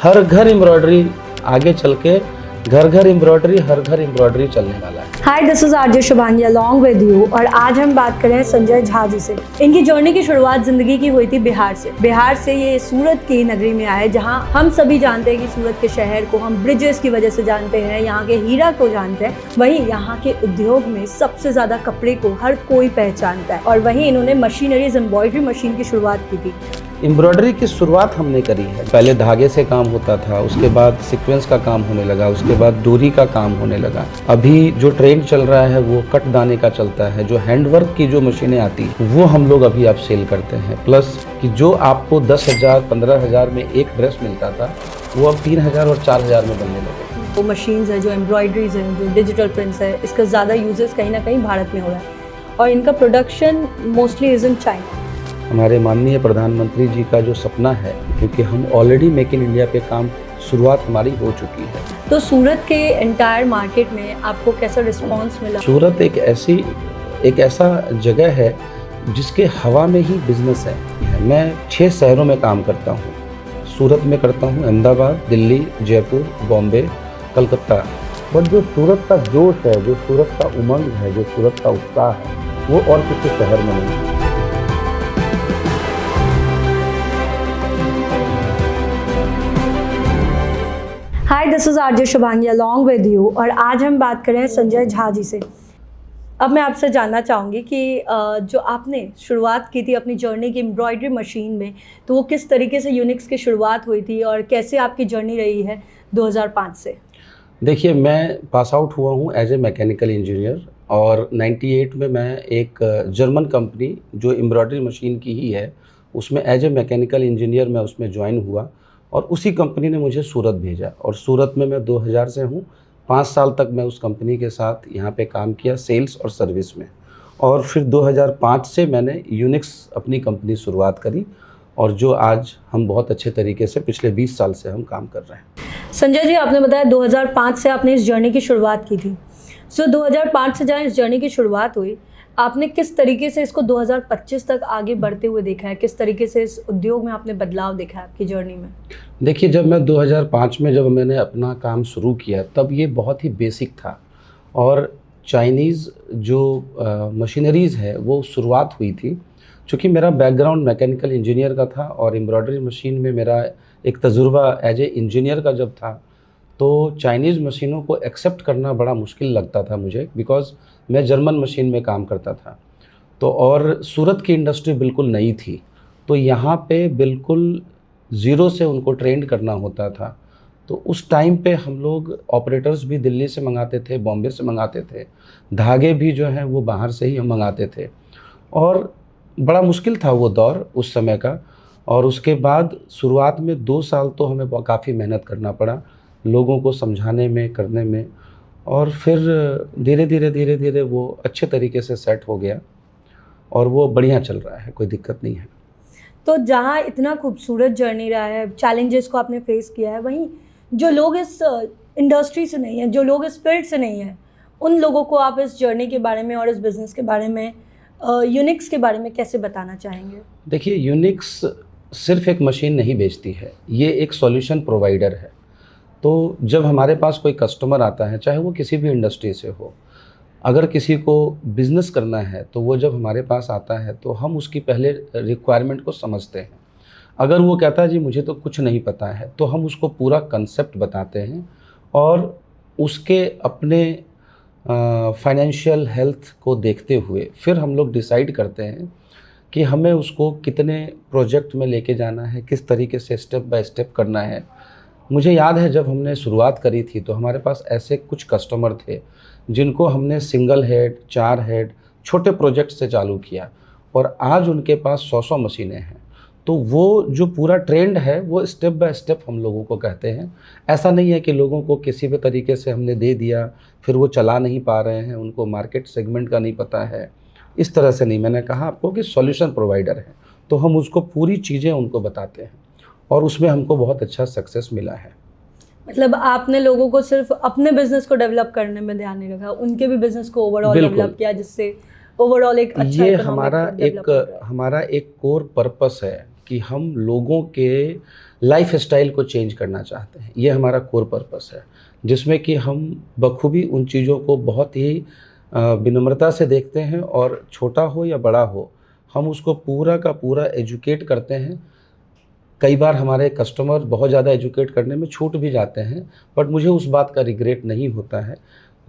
हर घर एम्ब्रॉयडरी आगे चल के घर घर एम्ब्रॉयडरी, हर घर एम्ब्रॉयडरी चलने वाला है। Hi, this is RJ Shubhangi along with you और आज हम बात कर रहे हैं संजय झा जी से। इनकी जर्नी की शुरुआत जिंदगी की हुई थी बिहार से ये सूरत की नगरी में आए, जहां हम सभी जानते हैं कि सूरत के शहर को हम ब्रिजेस की वजह से जानते हैं, यहाँ के हीरा को जानते हैं। वहीं यहाँ के उद्योग में सबसे ज्यादा कपड़े को हर कोई पहचानता है और वहीं इन्होंने मशीनरीज एम्ब्रॉयडरी मशीन की शुरुआत की थी। एम्ब्रॉयडरी की शुरुआत हमने करी है। पहले धागे से काम होता था, उसके बाद सीक्वेंस का काम होने लगा, उसके बाद डोरी का काम होने लगा। अभी जो ट्रेंड चल रहा है वो कट दाने का चलता है। जो हैंडवर्क की जो मशीनें आती हैं वो हम लोग अभी अब सेल करते हैं। प्लस कि जो आपको 10,000 15,000 में एक ड्रेस मिलता था वो अब 3,000 और 4,000 में बनने लगे। वो मशीन्स है, जो एम्ब्रॉयडरीज हैं, जो डिजिटल प्रिंट्स है, इसका ज़्यादा यूजेस कहीं ना कहीं भारत में हो रहा है और इनका production mostly is in China. हमारे माननीय प्रधानमंत्री जी का जो सपना है, क्योंकि हम ऑलरेडी मेक इन इंडिया पे काम शुरुआत हमारी हो चुकी है। तो सूरत के एंटायर मार्केट में आपको कैसा रिस्पांस मिला? सूरत एक ऐसा जगह है जिसके हवा में ही बिजनेस है। मैं 6 शहरों में काम करता हूँ। सूरत में करता हूँ, अहमदाबाद, दिल्ली, जयपुर, बॉम्बे, कलकत्ता। बट जो सूरत का जोश है, जो सूरत का उमंग है, जो सूरत का उत्साह है, वो और किसी शहर में नहीं है। Hi, this is RJ Shubhangi along with you और आज हम बात कर रहे हैं संजय झा जी से। अब मैं आपसे जानना चाहूँगी कि जो आपने शुरुआत की थी अपनी जर्नी की एम्ब्रॉयडरी मशीन में, तो वो किस तरीके से यूनिक्स की शुरुआत हुई थी और कैसे आपकी जर्नी रही है 2005 से? देखिए, मैं पास आउट हुआ हूँ एज ए मैकेनिकल इंजीनियर और 98 में मैं एक जर्मन कंपनी जो एम्ब्रॉयडरी मशीन की ही है उसमें एज ए मैकेनिकल इंजीनियर मैं उसमें ज्वाइन हुआ और उसी कंपनी ने मुझे सूरत भेजा और सूरत में मैं 2000 से हूँ। 5 साल तक मैं उस कंपनी के साथ यहाँ पे काम किया सेल्स और सर्विस में। और फिर 2005 से मैंने यूनिक्स अपनी कंपनी शुरुआत करी और जो आज हम बहुत अच्छे तरीके से पिछले 20 साल से हम काम कर रहे हैं। संजय जी, आपने बताया 2005 से आपने इस जर्नी की शुरुआत की थी। 2005 से जहाँ इस जर्नी की शुरुआत हुई, आपने किस तरीके से इसको 2025 तक आगे बढ़ते हुए देखा है? किस तरीके से इस उद्योग में आपने बदलाव देखा है आपकी जर्नी में? देखिए, जब मैं 2005 में जब मैंने अपना काम शुरू किया तब ये बहुत ही बेसिक था और चाइनीज़ जो मशीनरीज़ है वो शुरुआत हुई थी। चूँकि मेरा बैकग्राउंड मैकेनिकल इंजीनियर का था और एम्ब्रॉयडरी मशीन में मेरा एक तजुर्बा एज ए इंजीनियर का जब था, तो चाइनीज़ मशीनों को एक्सेप्ट करना बड़ा मुश्किल लगता था मुझे, बिकॉज़ मैं जर्मन मशीन में काम करता था। तो और सूरत की इंडस्ट्री बिल्कुल नई थी, तो यहाँ पे बिल्कुल ज़ीरो से उनको ट्रेंड करना होता था। तो उस टाइम पे हम लोग ऑपरेटर्स भी दिल्ली से मंगाते थे, बॉम्बे से मंगाते थे, धागे भी जो हैं वो बाहर से ही हम मंगाते थे और बड़ा मुश्किल था वो दौर उस समय का। और उसके बाद शुरुआत में 2 साल तो हमें काफ़ी मेहनत करना पड़ा लोगों को समझाने में, करने में, और फिर धीरे धीरे वो अच्छे तरीके से सेट हो गया और वो बढ़िया चल रहा है, कोई दिक्कत नहीं है। तो जहाँ इतना खूबसूरत जर्नी रहा है, चैलेंजेस को आपने फेस किया है, वहीं जो लोग इस इंडस्ट्री से नहीं हैं, जो लोग इस फील्ड से नहीं हैं, उन लोगों को आप इस जर्नी के बारे में और इस बिज़नेस के बारे में, यूनिक्स के बारे में कैसे बताना चाहेंगे? देखिए, यूनिक्स सिर्फ एक मशीन नहीं बेचती है, ये एक सॉल्यूशन प्रोवाइडर है। तो जब हमारे पास कोई कस्टमर आता है, चाहे वो किसी भी इंडस्ट्री से हो, अगर किसी को बिज़नेस करना है तो वो जब हमारे पास आता है तो हम उसकी पहले रिक्वायरमेंट को समझते हैं। अगर वो कहता है जी मुझे तो कुछ नहीं पता है, तो हम उसको पूरा कंसेप्ट बताते हैं और उसके अपने फाइनेंशियल हेल्थ को देखते हुए फिर हम लोग डिसाइड करते हैं कि हमें उसको कितने प्रोजेक्ट में लेके जाना है, किस तरीके से स्टेप बाय स्टेप करना है। मुझे याद है जब हमने शुरुआत करी थी तो हमारे पास ऐसे कुछ कस्टमर थे जिनको हमने सिंगल हेड, 4 हेड, छोटे प्रोजेक्ट से चालू किया और आज उनके पास 100 मशीनें हैं। तो वो जो पूरा ट्रेंड है वो स्टेप बाय स्टेप हम लोगों को कहते हैं। ऐसा नहीं है कि लोगों को किसी भी तरीके से हमने दे दिया फिर वो चला नहीं पा रहे हैं, उनको मार्केट सेगमेंट का नहीं पता है, इस तरह से नहीं। मैंने कहा आपको कि सॉल्यूशन प्रोवाइडर है, तो हम उसको पूरी चीज़ें उनको बताते हैं और उसमें हमको बहुत अच्छा सक्सेस मिला है। मतलब आपने लोगों को सिर्फ अपने बिजनेस को डेवलप करने में ध्यान नहीं रखा, उनके भी बिजनेस को ओवरऑल डेवलप किया, जिससे ओवरऑल एक अच्छा ये हमारा एक कोर पर्पस है कि हम लोगों के लाइफ स्टाइल को चेंज करना चाहते हैं। ये हमारा कोर पर्पस है, जिसमें कि हम बखूबी उन चीज़ों को बहुत ही विनम्रता से देखते हैं, और छोटा हो या बड़ा हो हम उसको पूरा का पूरा एजुकेट करते हैं। कई बार हमारे कस्टमर बहुत ज़्यादा एजुकेट करने में छूट भी जाते हैं, बट मुझे उस बात का रिग्रेट नहीं होता है।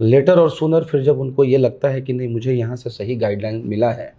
लेटर और सूनर फिर जब उनको ये लगता है कि नहीं, मुझे यहाँ से सही गाइडलाइन मिला है,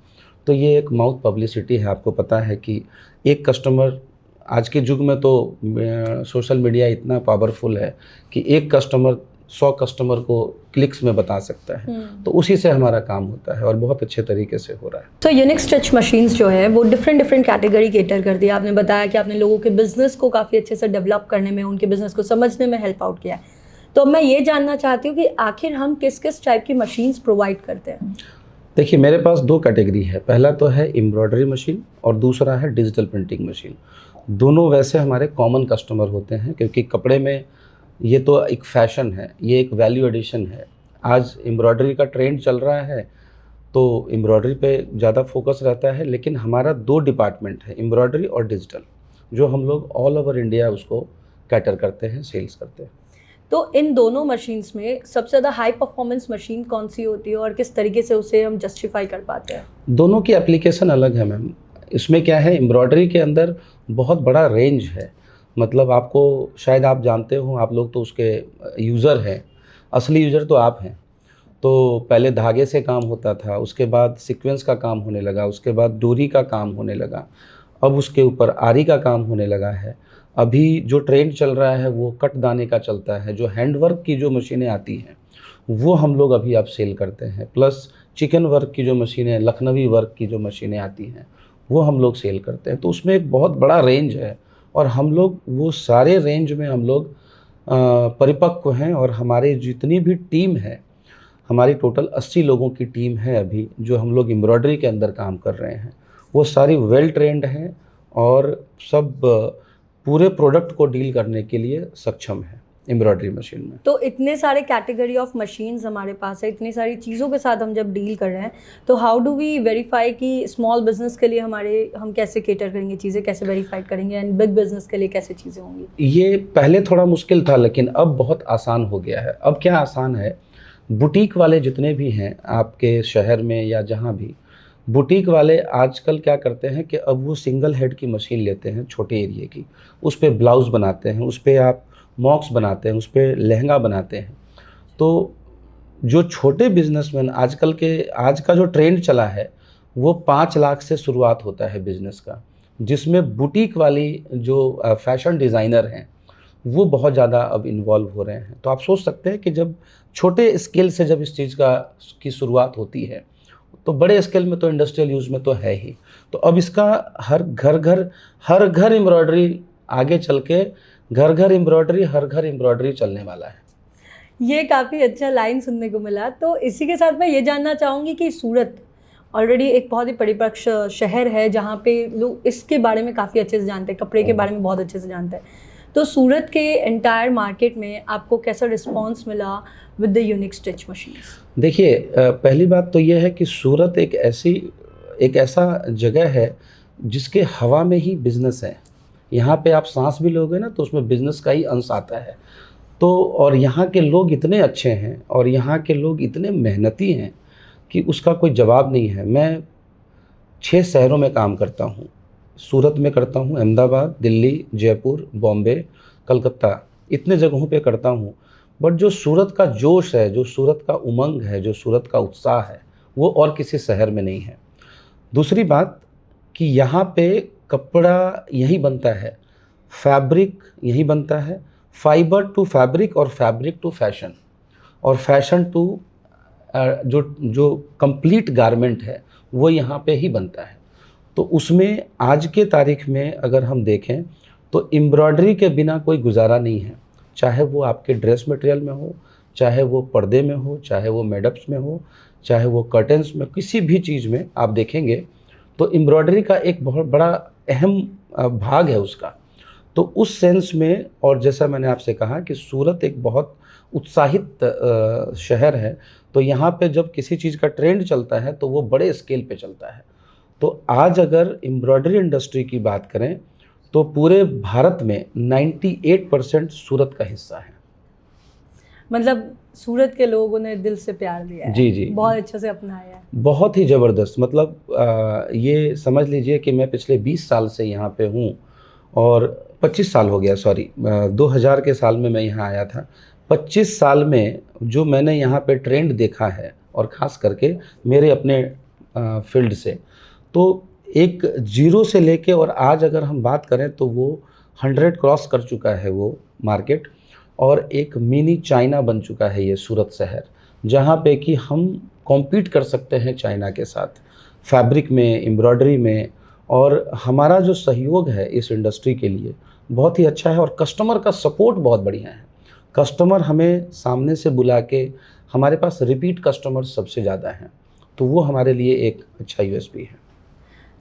तो ये एक माउथ पब्लिसिटी है। आपको पता है कि एक कस्टमर, आज के युग में तो सोशल मीडिया इतना पावरफुल है कि एक कस्टमर 100 कस्टमर को क्लिक्स में बता सकता है। तो उसी से हमारा काम होता है और बहुत अच्छे तरीके से हो रहा है। तो यूनिक स्टिच मशीन्स जो है वो डिफरेंट कैटेगरी केटर करती है। आपने बताया कि आपने लोगों के बिजनेस को काफ़ी अच्छे से डेवलप करने में, उनके बिजनेस को समझने में हेल्प आउट किया है। तो अब मैं ये जानना चाहती हूँ कि आखिर हम किस किस टाइप की मशीन्स प्रोवाइड करते हैं। देखिए, मेरे पास 2 कैटेगरी है। पहला तो है एम्ब्रॉयडरी मशीन और दूसरा है डिजिटल प्रिंटिंग मशीन। दोनों वैसे हमारे कॉमन कस्टमर होते हैं, क्योंकि कपड़े में ये तो एक फ़ैशन है, ये एक वैल्यू एडिशन है। आज एम्ब्रॉयडरी का ट्रेंड चल रहा है तो एम्ब्रॉयडरी पे ज़्यादा फोकस रहता है, लेकिन हमारा 2 डिपार्टमेंट है, एम्ब्रॉयडरी और डिजिटल, जो हम लोग ऑल ओवर इंडिया उसको कैटर करते हैं, सेल्स करते हैं। तो इन दोनों मशीन्स में सबसे ज़्यादा हाई परफॉर्मेंस मशीन कौन सी होती है और किस तरीके से उसे हम जस्टिफाई कर पाते हैं? दोनों की एप्लीकेशन अलग है मैम। इसमें क्या है, एम्ब्रॉयडरी के अंदर बहुत बड़ा रेंज है। मतलब आपको, शायद आप जानते हो, आप लोग तो उसके यूज़र हैं, असली यूज़र तो आप हैं। तो पहले धागे से काम होता था, उसके बाद सीक्वेंस का काम होने लगा, उसके बाद डोरी का काम होने लगा, अब उसके ऊपर आरी का काम होने लगा है। अभी जो ट्रेंड चल रहा है वो कट दाने का चलता है। जो हैंडवर्क की जो मशीनें आती हैं वो हम लोग अभी आप सेल करते हैं, प्लस चिकन वर्क की जो मशीनें, लखनवी वर्क की जो मशीनें आती हैं वो हम लोग सेल करते हैं। तो उसमें एक बहुत बड़ा रेंज है, और हम लोग वो सारे रेंज में हम लोग परिपक्व हैं। और हमारी जितनी भी टीम है, हमारी टोटल 80 लोगों की टीम है अभी, जो हम लोग एम्ब्रॉयडरी के अंदर काम कर रहे हैं, वो सारी वेल ट्रेंड हैं और सब पूरे प्रोडक्ट को डील करने के लिए सक्षम है एम्ब्रॉयडरी मशीन में। तो इतने सारे कैटेगरी ऑफ मशीन्स हमारे पास है, इतनी सारी चीज़ों के साथ हम जब डील कर रहे हैं, तो हाउ डू वी वेरीफाई कि स्मॉल बिजनेस के लिए हम कैसे केटर करेंगे, चीज़ें कैसे वेरीफाई करेंगे, एंड बिग बिजनेस के लिए कैसे चीज़ें होंगी? ये पहले थोड़ा मुश्किल था, लेकिन अब बहुत आसान हो गया है। अब क्या आसान है, बुटीक वाले जितने भी हैं आपके शहर में या जहाँ भी, बुटीक वाले आजकल क्या करते हैं कि अब वो सिंगल हेड की मशीन लेते हैं, छोटे एरिए की, उस पर ब्लाउज़ बनाते हैं, उस पर आप मॉक्स बनाते हैं, उस पर लहंगा बनाते हैं। तो जो छोटे बिजनेसमैन आजकल के, आज का जो ट्रेंड चला है वो 5 लाख से शुरुआत होता है बिज़नेस का, जिसमें बुटीक वाली जो फैशन डिज़ाइनर हैं वो बहुत ज़्यादा अब इन्वॉल्व हो रहे हैं। तो आप सोच सकते हैं कि जब छोटे स्केल से जब इस चीज़ की शुरुआत होती है, तो बड़े स्केल में तो इंडस्ट्रियल यूज़ में तो है ही। तो अब इसका हर घर एम्ब्रॉयडरी, आगे चल के घर घर एम्ब्रॉयडरी चलने वाला है। ये काफ़ी अच्छा लाइन सुनने को मिला। तो इसी के साथ मैं ये जानना चाहूँगी कि सूरत ऑलरेडी एक बहुत ही परिपक्व शहर है, जहाँ पे लोग इसके बारे में काफ़ी अच्छे से जानते हैं, कपड़े के बारे में बहुत अच्छे से जानते हैं। तो सूरत के एंटायर मार्केट में आपको कैसा रिस्पॉन्स मिला with the unique stitch machines? देखिए, पहली बात तो ये है कि सूरत एक ऐसा जगह है जिसके हवा में ही बिज़नेस है। यहाँ पे आप सांस भी लोगे ना तो उसमें बिज़नेस का ही अंश आता है। तो और यहाँ के लोग इतने अच्छे हैं और यहाँ के लोग इतने मेहनती हैं कि उसका कोई जवाब नहीं है। मैं 6 शहरों में काम करता हूँ। सूरत में करता हूँ, अहमदाबाद, दिल्ली, जयपुर, बॉम्बे, कलकत्ता, इतने जगहों पे करता हूँ। बट जो सूरत का जोश है, जो सूरत का उमंग है, जो सूरत का उत्साह है, वो और किसी शहर में नहीं है। दूसरी बात कि यहाँ पे कपड़ा यहीं बनता है, फैब्रिक यहीं बनता है, फाइबर टू फैब्रिक और फैब्रिक टू फैशन, और फैशन टू जो कंप्लीट गारमेंट है वो यहाँ पे ही बनता है। तो उसमें आज के तारीख में अगर हम देखें तो एम्ब्रॉयडरी के बिना कोई गुजारा नहीं है। चाहे वो आपके ड्रेस मटेरियल में हो, चाहे वो पर्दे में हो, चाहे वो मेडअप्स में हो, चाहे वो कर्टन्स में, किसी भी चीज़ में आप देखेंगे तो एम्ब्रॉयडरी का एक बहुत बड़ा अहम भाग है उसका। तो उस सेंस में, और जैसा मैंने आपसे कहा कि सूरत एक बहुत उत्साहित शहर है, तो यहाँ पे जब किसी चीज़ का ट्रेंड चलता है तो वो बड़े स्केल पे चलता है। तो आज अगर एम्ब्रॉयडरी इंडस्ट्री की बात करें तो पूरे भारत में 98% सूरत का हिस्सा है। मतलब सूरत के लोगों ने दिल से प्यार दिया है, जी जी, बहुत अच्छे से अपनाया है। बहुत ही ज़बरदस्त। मतलब ये समझ लीजिए कि मैं पिछले 20 साल से यहाँ पे हूँ और 25 साल हो गया, सॉरी 2000 के साल में मैं यहाँ आया था। 25 साल में जो मैंने यहाँ पे ट्रेंड देखा है, और ख़ास करके मेरे अपने फील्ड से, तो एक जीरो से लेके और आज अगर हम बात करें तो वो 100 क्रॉस कर चुका है वो मार्केट, और एक मिनी चाइना बन चुका है ये सूरत शहर, जहाँ पे कि हम कॉम्पीट कर सकते हैं चाइना के साथ फैब्रिक में, एम्ब्रॉयडरी में। और हमारा जो सहयोग है इस इंडस्ट्री के लिए बहुत ही अच्छा है, और कस्टमर का सपोर्ट बहुत बढ़िया है। कस्टमर हमें सामने से बुला के, हमारे पास रिपीट कस्टमर सबसे ज़्यादा हैं, तो वो हमारे लिए एक अच्छा यूएसपी है।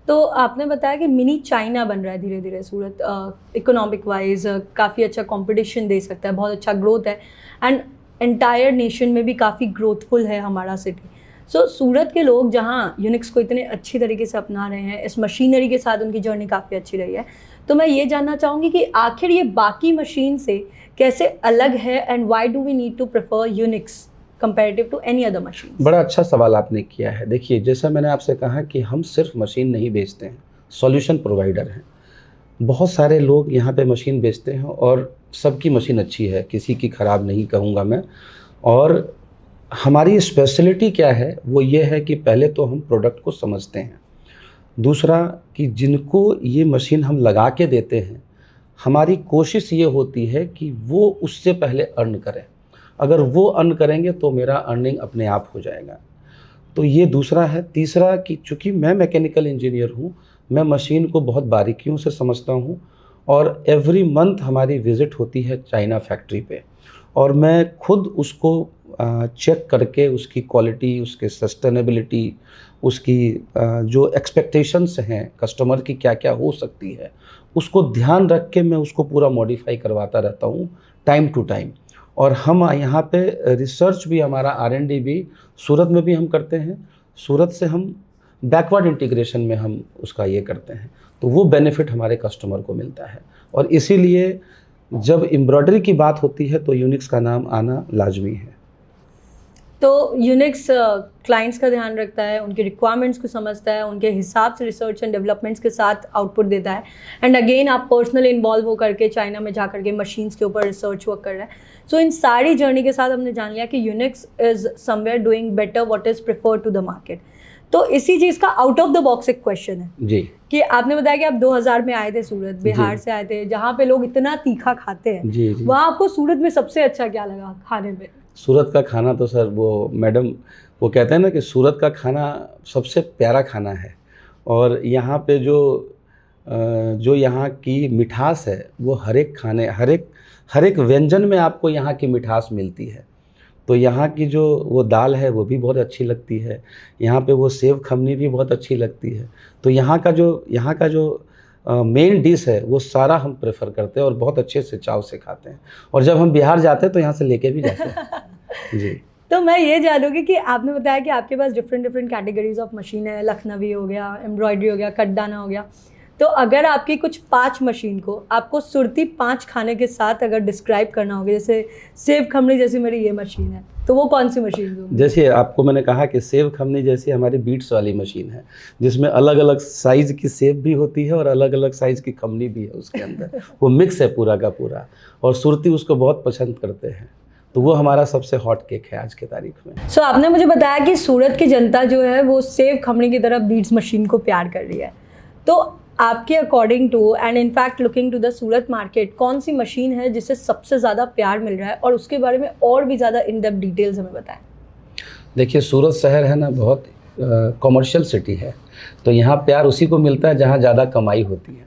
तो आपने बताया कि मिनी चाइना बन रहा है धीरे धीरे सूरत, इकोनॉमिक वाइज काफ़ी अच्छा कंपटीशन दे सकता है, बहुत अच्छा ग्रोथ है, एंड एंटायर नेशन में भी काफ़ी ग्रोथफुल है हमारा सिटी। सो सूरत के लोग जहाँ यूनिक्स को इतने अच्छी तरीके से अपना रहे हैं, इस मशीनरी के साथ उनकी जर्नी काफ़ी अच्छी रही है, तो मैं ये जानना चाहूँगी कि आखिर ये बाकी मशीन से कैसे अलग है, and why do we need to prefer Unix comparative to any other machine? बड़ा अच्छा सवाल आपने किया है। देखिए, जैसा मैंने आपसे कहा कि हम सिर्फ मशीन नहीं बेचते हैं, सॉल्यूशन प्रोवाइडर हैं। बहुत सारे लोग यहाँ पे मशीन बेचते हैं और सबकी मशीन अच्छी है, किसी की ख़राब नहीं कहूँगा मैं। और हमारी स्पेशलिटी क्या है, वो ये है कि पहले तो हम प्रोडक्ट को समझते हैं। दूसरा कि जिनको ये मशीन हम लगा के देते हैं, हमारी कोशिश ये होती है कि वो उससे पहले अर्न करें। अगर वो अर्न करेंगे तो मेरा अर्निंग अपने आप हो जाएगा। तो ये दूसरा है। तीसरा कि चूँकि मैं मैकेनिकल इंजीनियर हूँ, मैं मशीन को बहुत बारीकियों से समझता हूँ, और एवरी मंथ हमारी विज़िट होती है चाइना फैक्ट्री पे, और मैं खुद उसको चेक करके उसकी क्वालिटी, उसके सस्टेनेबिलिटी, उसकी जो एक्सपेक्टेशंस हैं कस्टमर की क्या क्या हो सकती है, उसको ध्यान रख के मैं उसको पूरा मॉडिफाई करवाता रहता हूँ टाइम टू टाइम। और हम यहाँ पे रिसर्च भी, हमारा R&D भी सूरत में भी हम करते हैं। सूरत से हम बैकवर्ड इंटीग्रेशन में हम उसका ये करते हैं, तो वो बेनिफिट हमारे कस्टमर को मिलता है। और इसीलिए जब एम्ब्रॉयडरी की बात होती है तो यूनिक्स का नाम आना लाजमी है। तो यूनिक्स क्लाइंट्स का ध्यान रखता है, उनके रिक्वायरमेंट्स को समझता है, उनके हिसाब से रिसर्च एंड डेवलपमेंट्स के साथ आउटपुट देता है, एंड अगेन आप पर्सनली इन्वॉल्व हो करके चाइना में जा करके मशीन्स के ऊपर रिसर्च वर्क कर रहे हैं। सो इन सारी जर्नी के साथ हमने जान लिया कि Unix is somewhere doing better what is preferred to the market. तो इसी चीज़ का आउट ऑफ द बॉक्स एक क्वेश्चन है जी, कि आपने बताया कि आप 2000 में आए थे सूरत, बिहार से आए थे, जहाँ पे लोग इतना तीखा खाते हैं, जी जी। वहाँ आपको सूरत में सबसे अच्छा क्या लगा खाने में? सूरत का खाना तो सर, वो मैडम वो कहते हैं ना कि सूरत का खाना सबसे प्यारा खाना है। और यहाँ पे जो यहाँ की मिठास है, वो हर एक खाने, हर एक व्यंजन में आपको यहाँ की मिठास मिलती है। तो यहाँ की जो वो दाल है वो भी बहुत अच्छी लगती है, यहाँ पे वो सेव खमनी भी बहुत अच्छी लगती है। तो यहाँ का जो मेन डिश है वो सारा हम प्रेफर करते हैं और बहुत अच्छे से चाव से खाते हैं। और जब हम बिहार जाते हैं तो यहाँ से लेके भी जाते हैं। जी। तो मैं ये जानूँगी कि आपने बताया कि आपके पास डिफरेंट कैटेगरीज ऑफ मशीन है, लखनवी हो गया, एम्ब्रॉयडरी हो गया, कटदाना हो गया। तो अगर आपकी कुछ 5 मशीन को आपको सुरती 5 खाने के साथ अगर डिस्क्राइब करना होगा, जैसे सेव खमनी जैसी मेरी ये मशीन है, तो वो कौन सी मशीन होगी? जैसे आपको मैंने कहा कि सेव खमनी जैसी हमारी बीट्स वाली मशीन है, जिसमें अलग अलग साइज़ की सेव भी होती है और अलग अलग साइज़ की खमनी भी है उसके अंदर। वो मिक्स है पूरा का पूरा, और सुरती उसको बहुत पसंद करते हैं। तो वो हमारा सबसे हॉट केक है आज के तारीख में। सो आपने मुझे बताया कि सूरत की जनता जो है वो सेव खमनी की तरफ बीट्स मशीन को प्यार कर रही है। तो आपके according to and in fact looking to the Surat market, कौन सी मशीन है जिससे सबसे ज़्यादा प्यार मिल रहा है, और उसके बारे में और भी ज़्यादा इन डेप्थ डिटेल्स हमें बताएं। देखिए, सूरत शहर है ना, बहुत कॉमर्शियल सिटी है, तो यहाँ प्यार उसी को मिलता है जहाँ ज़्यादा कमाई होती है।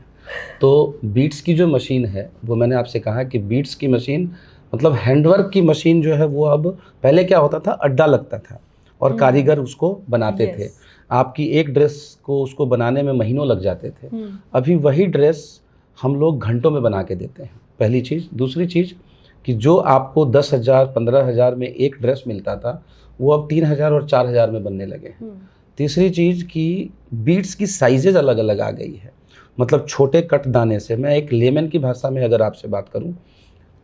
तो बीट्स की जो मशीन है, वो मैंने आपसे कहा कि बीट्स की मशीन मतलब हैंडवर्क की मशीन जो है, वो अब पहले क्या होता था, अड्डा लगता था और कारीगर उसको बनाते थे। आपकी एक ड्रेस को उसको बनाने में महीनों लग जाते थे। अभी वही ड्रेस हम लोग घंटों में बना के देते हैं, पहली चीज़। दूसरी चीज़ कि जो आपको 10,000 15,000 में एक ड्रेस मिलता था, वो अब 3,000 और 4,000 में बनने लगे हैं। तीसरी चीज़ कि बीट्स की साइजेज अलग अलग आ गई है। मतलब छोटे कट दाने से, मैं एक लेमन की भाषा में अगर आपसे बात करूं,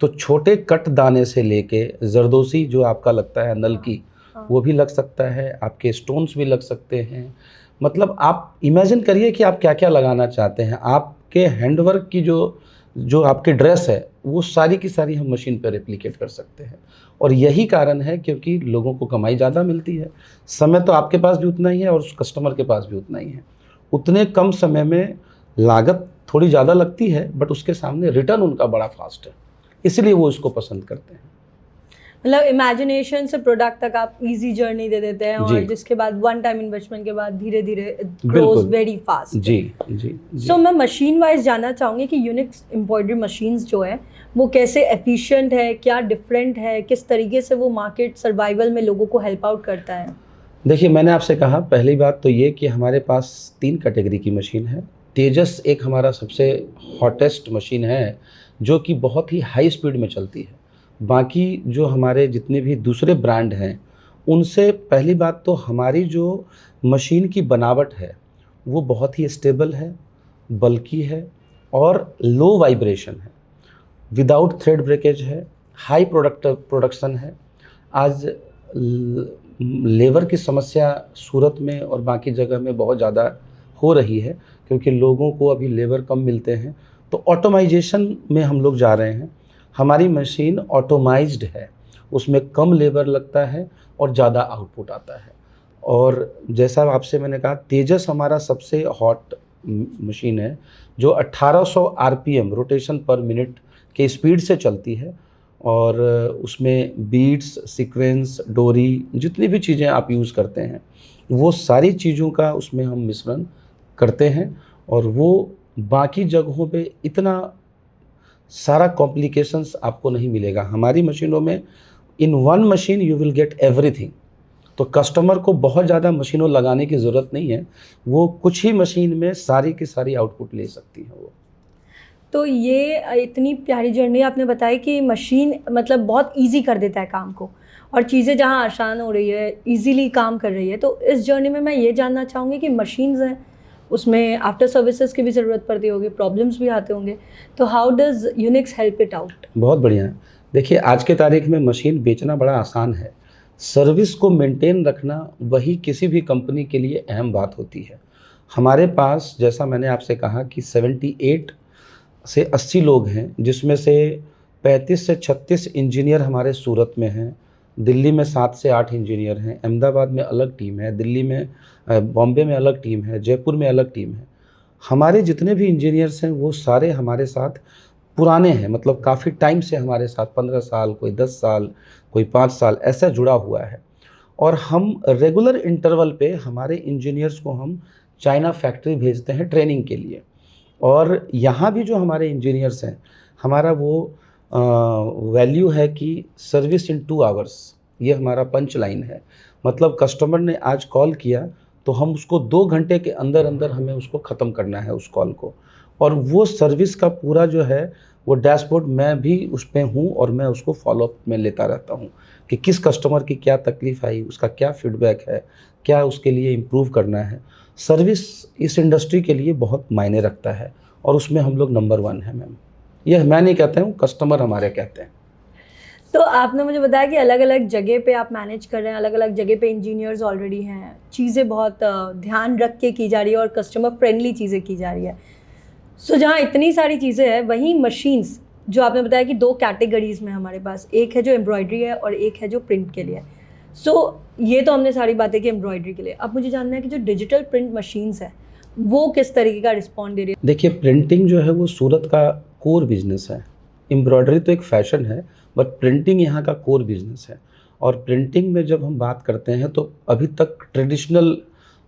तो छोटे कट दाने से लेके जरदोसी जो आपका लगता है नल की, वो भी लग सकता है, आपके स्टोन्स भी लग सकते हैं। मतलब आप इमेजिन करिए कि आप क्या क्या लगाना चाहते हैं। आपके हैंडवर्क की जो जो आपकी ड्रेस है, वो सारी की सारी हम मशीन पर रेप्लिकेट कर सकते हैं। और यही कारण है क्योंकि लोगों को कमाई ज़्यादा मिलती है। समय तो आपके पास भी उतना ही है और उस कस्टमर के पास भी उतना ही है। उतने कम समय में लागत थोड़ी ज़्यादा लगती है, बट उसके सामने रिटर्न उनका बड़ा फास्ट है, इसलिए वो इसको पसंद करते हैं। मतलब इमेजिनेशन से प्रोडक्ट तक आप इजी जर्नी दे देते हैं, और जी। जिसके बाद वन टाइम इन्वेस्टमेंट के बाद धीरे धीरे ग्रोज बिल्कुल। Very fast. जी जी जी। सो मैं मशीन वाइज जानना चाहूँगी कि यूनिक्स एम्ब्रॉयडरी मशीन्स जो है वो कैसे एफिशिएंट है, क्या डिफरेंट है, किस तरीके से वो मार्केट सर्वाइवल में लोगों को हेल्प आउट करता है। देखिए, मैंने आपसे कहा पहली बात तो ये कि हमारे पास 3 कैटेगरी की मशीन है। तेजस एक हमारा सबसे हॉटेस्ट मशीन है, जो कि बहुत ही हाई स्पीड में चलती है। बाकी जो हमारे जितने भी दूसरे ब्रांड हैं, उनसे पहली बात तो हमारी जो मशीन की बनावट है, वो बहुत ही स्टेबल है, बल्की है और लो वाइब्रेशन है, विदाउट थ्रेड ब्रेकेज है, हाई प्रोडक्शन है। आज लेबर की समस्या सूरत में और बाकी जगह में बहुत ज़्यादा हो रही है, क्योंकि लोगों को अभी लेबर कम मिलते हैं। तो ऑटोमाइजेशन में हम लोग जा रहे हैं। हमारी मशीन ऑटोमाइज्ड है, उसमें कम लेबर लगता है और ज़्यादा आउटपुट आता है। और जैसा आपसे मैंने कहा, तेजस हमारा सबसे हॉट मशीन है, जो 1800 आरपीएम रोटेशन पर मिनट के स्पीड से चलती है। और उसमें बीट्स, सीक्वेंस, डोरी, जितनी भी चीज़ें आप यूज़ करते हैं, वो सारी चीज़ों का उसमें हम मिश्रण करते हैं। और वो बाकी जगहों पे इतना सारा कॉम्प्लिकेशंस आपको नहीं मिलेगा। हमारी मशीनों में in one machine you will get everything. तो कस्टमर को बहुत ज़्यादा मशीनों लगाने की ज़रूरत नहीं है, वो कुछ ही मशीन में सारी की सारी आउटपुट ले सकती है वो। तो ये इतनी प्यारी जर्नी आपने बताई कि मशीन मतलब बहुत इजी कर देता है काम को, और चीज़ें जहाँ आसान हो रही है, इजीली काम कर रही है। तो इस जर्नी में मैं ये जानना चाहूँगी कि मशीन्स हैं, उसमें आफ्टर सर्विसेज की भी ज़रूरत पड़ती होगी, प्रॉब्लम्स भी आते होंगे, तो how does Unix help it out. बहुत बढ़िया। देखिए, आज के तारीख में मशीन बेचना बड़ा आसान है, सर्विस को मेंटेन रखना वही किसी भी कंपनी के लिए अहम बात होती है। हमारे पास, जैसा मैंने आपसे कहा कि 78 से 80 लोग हैं, जिसमें से 35 से 36 इंजीनियर हमारे सूरत में हैं, दिल्ली में 7 से 8 इंजीनियर हैं, अहमदाबाद में अलग टीम है, दिल्ली में बॉम्बे में अलग टीम है, जयपुर में अलग टीम है। हमारे जितने भी इंजीनियर्स हैं वो सारे हमारे साथ पुराने हैं, मतलब काफ़ी टाइम से हमारे साथ, 15 साल, कोई 10 साल, कोई 5 साल ऐसा जुड़ा हुआ है। और हम रेगुलर इंटरवल पे हमारे इंजीनियर्स को हम चाइना फैक्ट्री भेजते हैं ट्रेनिंग के लिए। और यहाँ भी जो हमारे इंजीनियर्स हैं, हमारा वो वैल्यू है कि सर्विस इन 2 आवर्स, ये हमारा पंच लाइन है। मतलब कस्टमर ने आज कॉल किया तो हम उसको 2 घंटे के अंदर अंदर हमें उसको ख़त्म करना है उस कॉल को। और वो सर्विस का पूरा जो है वो डैशबोर्ड मैं भी उस पे हूँ, और मैं उसको फॉलोअप में लेता रहता हूँ कि किस कस्टमर की क्या तकलीफ़ आई, उसका क्या फीडबैक है, क्या उसके लिए इम्प्रूव करना है। सर्विस इस इंडस्ट्री के लिए बहुत मायने रखता है, और उसमें हम लोग नंबर 1 है मैम। यह मैं नहीं कहता हूँ, कस्टमर हमारे कहते हैं। तो आपने मुझे बताया कि अलग अलग जगह पे आप मैनेज कर रहे हैं, अलग अलग जगह पे इंजीनियर्स ऑलरेडी हैं, चीज़ें बहुत ध्यान रख के की जा रही है और कस्टमर फ्रेंडली चीज़ें की जा रही है। सो जहाँ इतनी सारी चीज़ें हैं, वहीं मशीन्स जो आपने बताया कि 2 कैटेगरीज़ में हमारे पास, एक है जो एम्ब्रॉयडरी है और एक है जो प्रिंट के लिए है। सो ये तो हमने सारी बातें की एम्ब्रॉयडरी के लिए। अब मुझे जानना है कि जो डिजिटल प्रिंट मशीन्स है वो किस तरीके का रिस्पॉन्ड दे रही है। देखिए, प्रिंटिंग जो है वो सूरत का कोर बिजनेस है। एम्ब्रॉयडरी तो एक फैशन है, बट प्रिंटिंग यहाँ का कोर बिजनेस है। और प्रिंटिंग में जब हम बात करते हैं तो अभी तक ट्रेडिशनल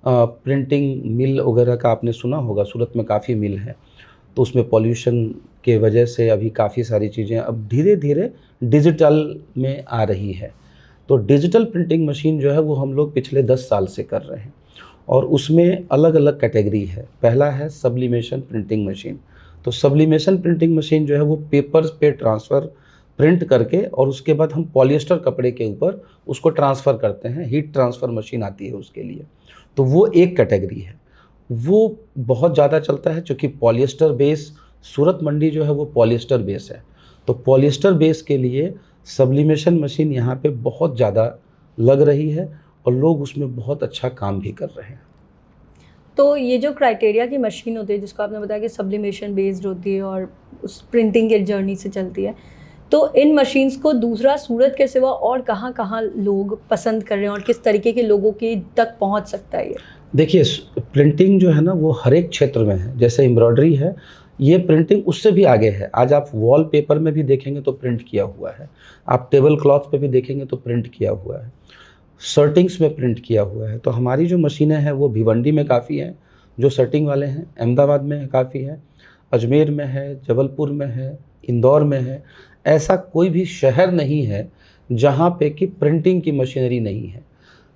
प्रिंटिंग मिल वगैरह का आपने सुना होगा, सूरत में काफ़ी मिल है, तो उसमें पॉल्यूशन के वजह से अभी काफ़ी सारी चीज़ें अब धीरे धीरे डिजिटल में आ रही है। तो डिजिटल प्रिंटिंग मशीन जो है वो हम लोग पिछले 10 साल से कर रहे हैं, और उसमें अलग अलग कैटेगरी है। पहला है सब्लिमेशन प्रिंटिंग मशीन। तो सब्लिमेशन प्रिंटिंग मशीन जो है वो पेपर्स पे ट्रांसफ़र प्रिंट करके, और उसके बाद हम पॉलिएस्टर कपड़े के ऊपर उसको ट्रांसफ़र करते हैं। हीट ट्रांसफ़र मशीन आती है उसके लिए। तो वो एक कैटेगरी है, वो बहुत ज़्यादा चलता है क्योंकि पॉलिएस्टर बेस, सूरत मंडी जो है वो पॉलिएस्टर बेस है। तो पॉलिएस्टर बेस के लिए सब्लिमेशन मशीन यहाँ पे बहुत ज़्यादा लग रही है और लोग उसमें बहुत अच्छा काम भी कर रहे हैं। तो ये जो क्राइटेरिया की मशीन होती है जिसको आपने बताया कि सब्लिमेशन बेस्ड होती है और उस प्रिंटिंग के जर्नी से चलती है, तो इन मशीन्स को दूसरा सूरत के सिवा और कहाँ कहाँ लोग पसंद कर रहे हैं और किस तरीके के लोगों के तक पहुँच सकता है ये? देखिए, प्रिंटिंग जो है ना वो हर एक क्षेत्र में है। जैसे एम्ब्रॉयडरी है, ये प्रिंटिंग उससे भी आगे है। आज आप वॉल पेपर में भी देखेंगे तो प्रिंट किया हुआ है, आप टेबल क्लॉथ पे भी देखेंगे तो प्रिंट किया हुआ है, शर्टिंग्स में प्रिंट किया हुआ है। तो हमारी जो मशीनें हैं वो भिवंडी में काफ़ी हैं, जो शर्टिंग वाले हैं, अहमदाबाद में काफ़ी है, अजमेर में है, जबलपुर में है, इंदौर में है। ऐसा कोई भी शहर नहीं है जहाँ पे कि प्रिंटिंग की मशीनरी नहीं है।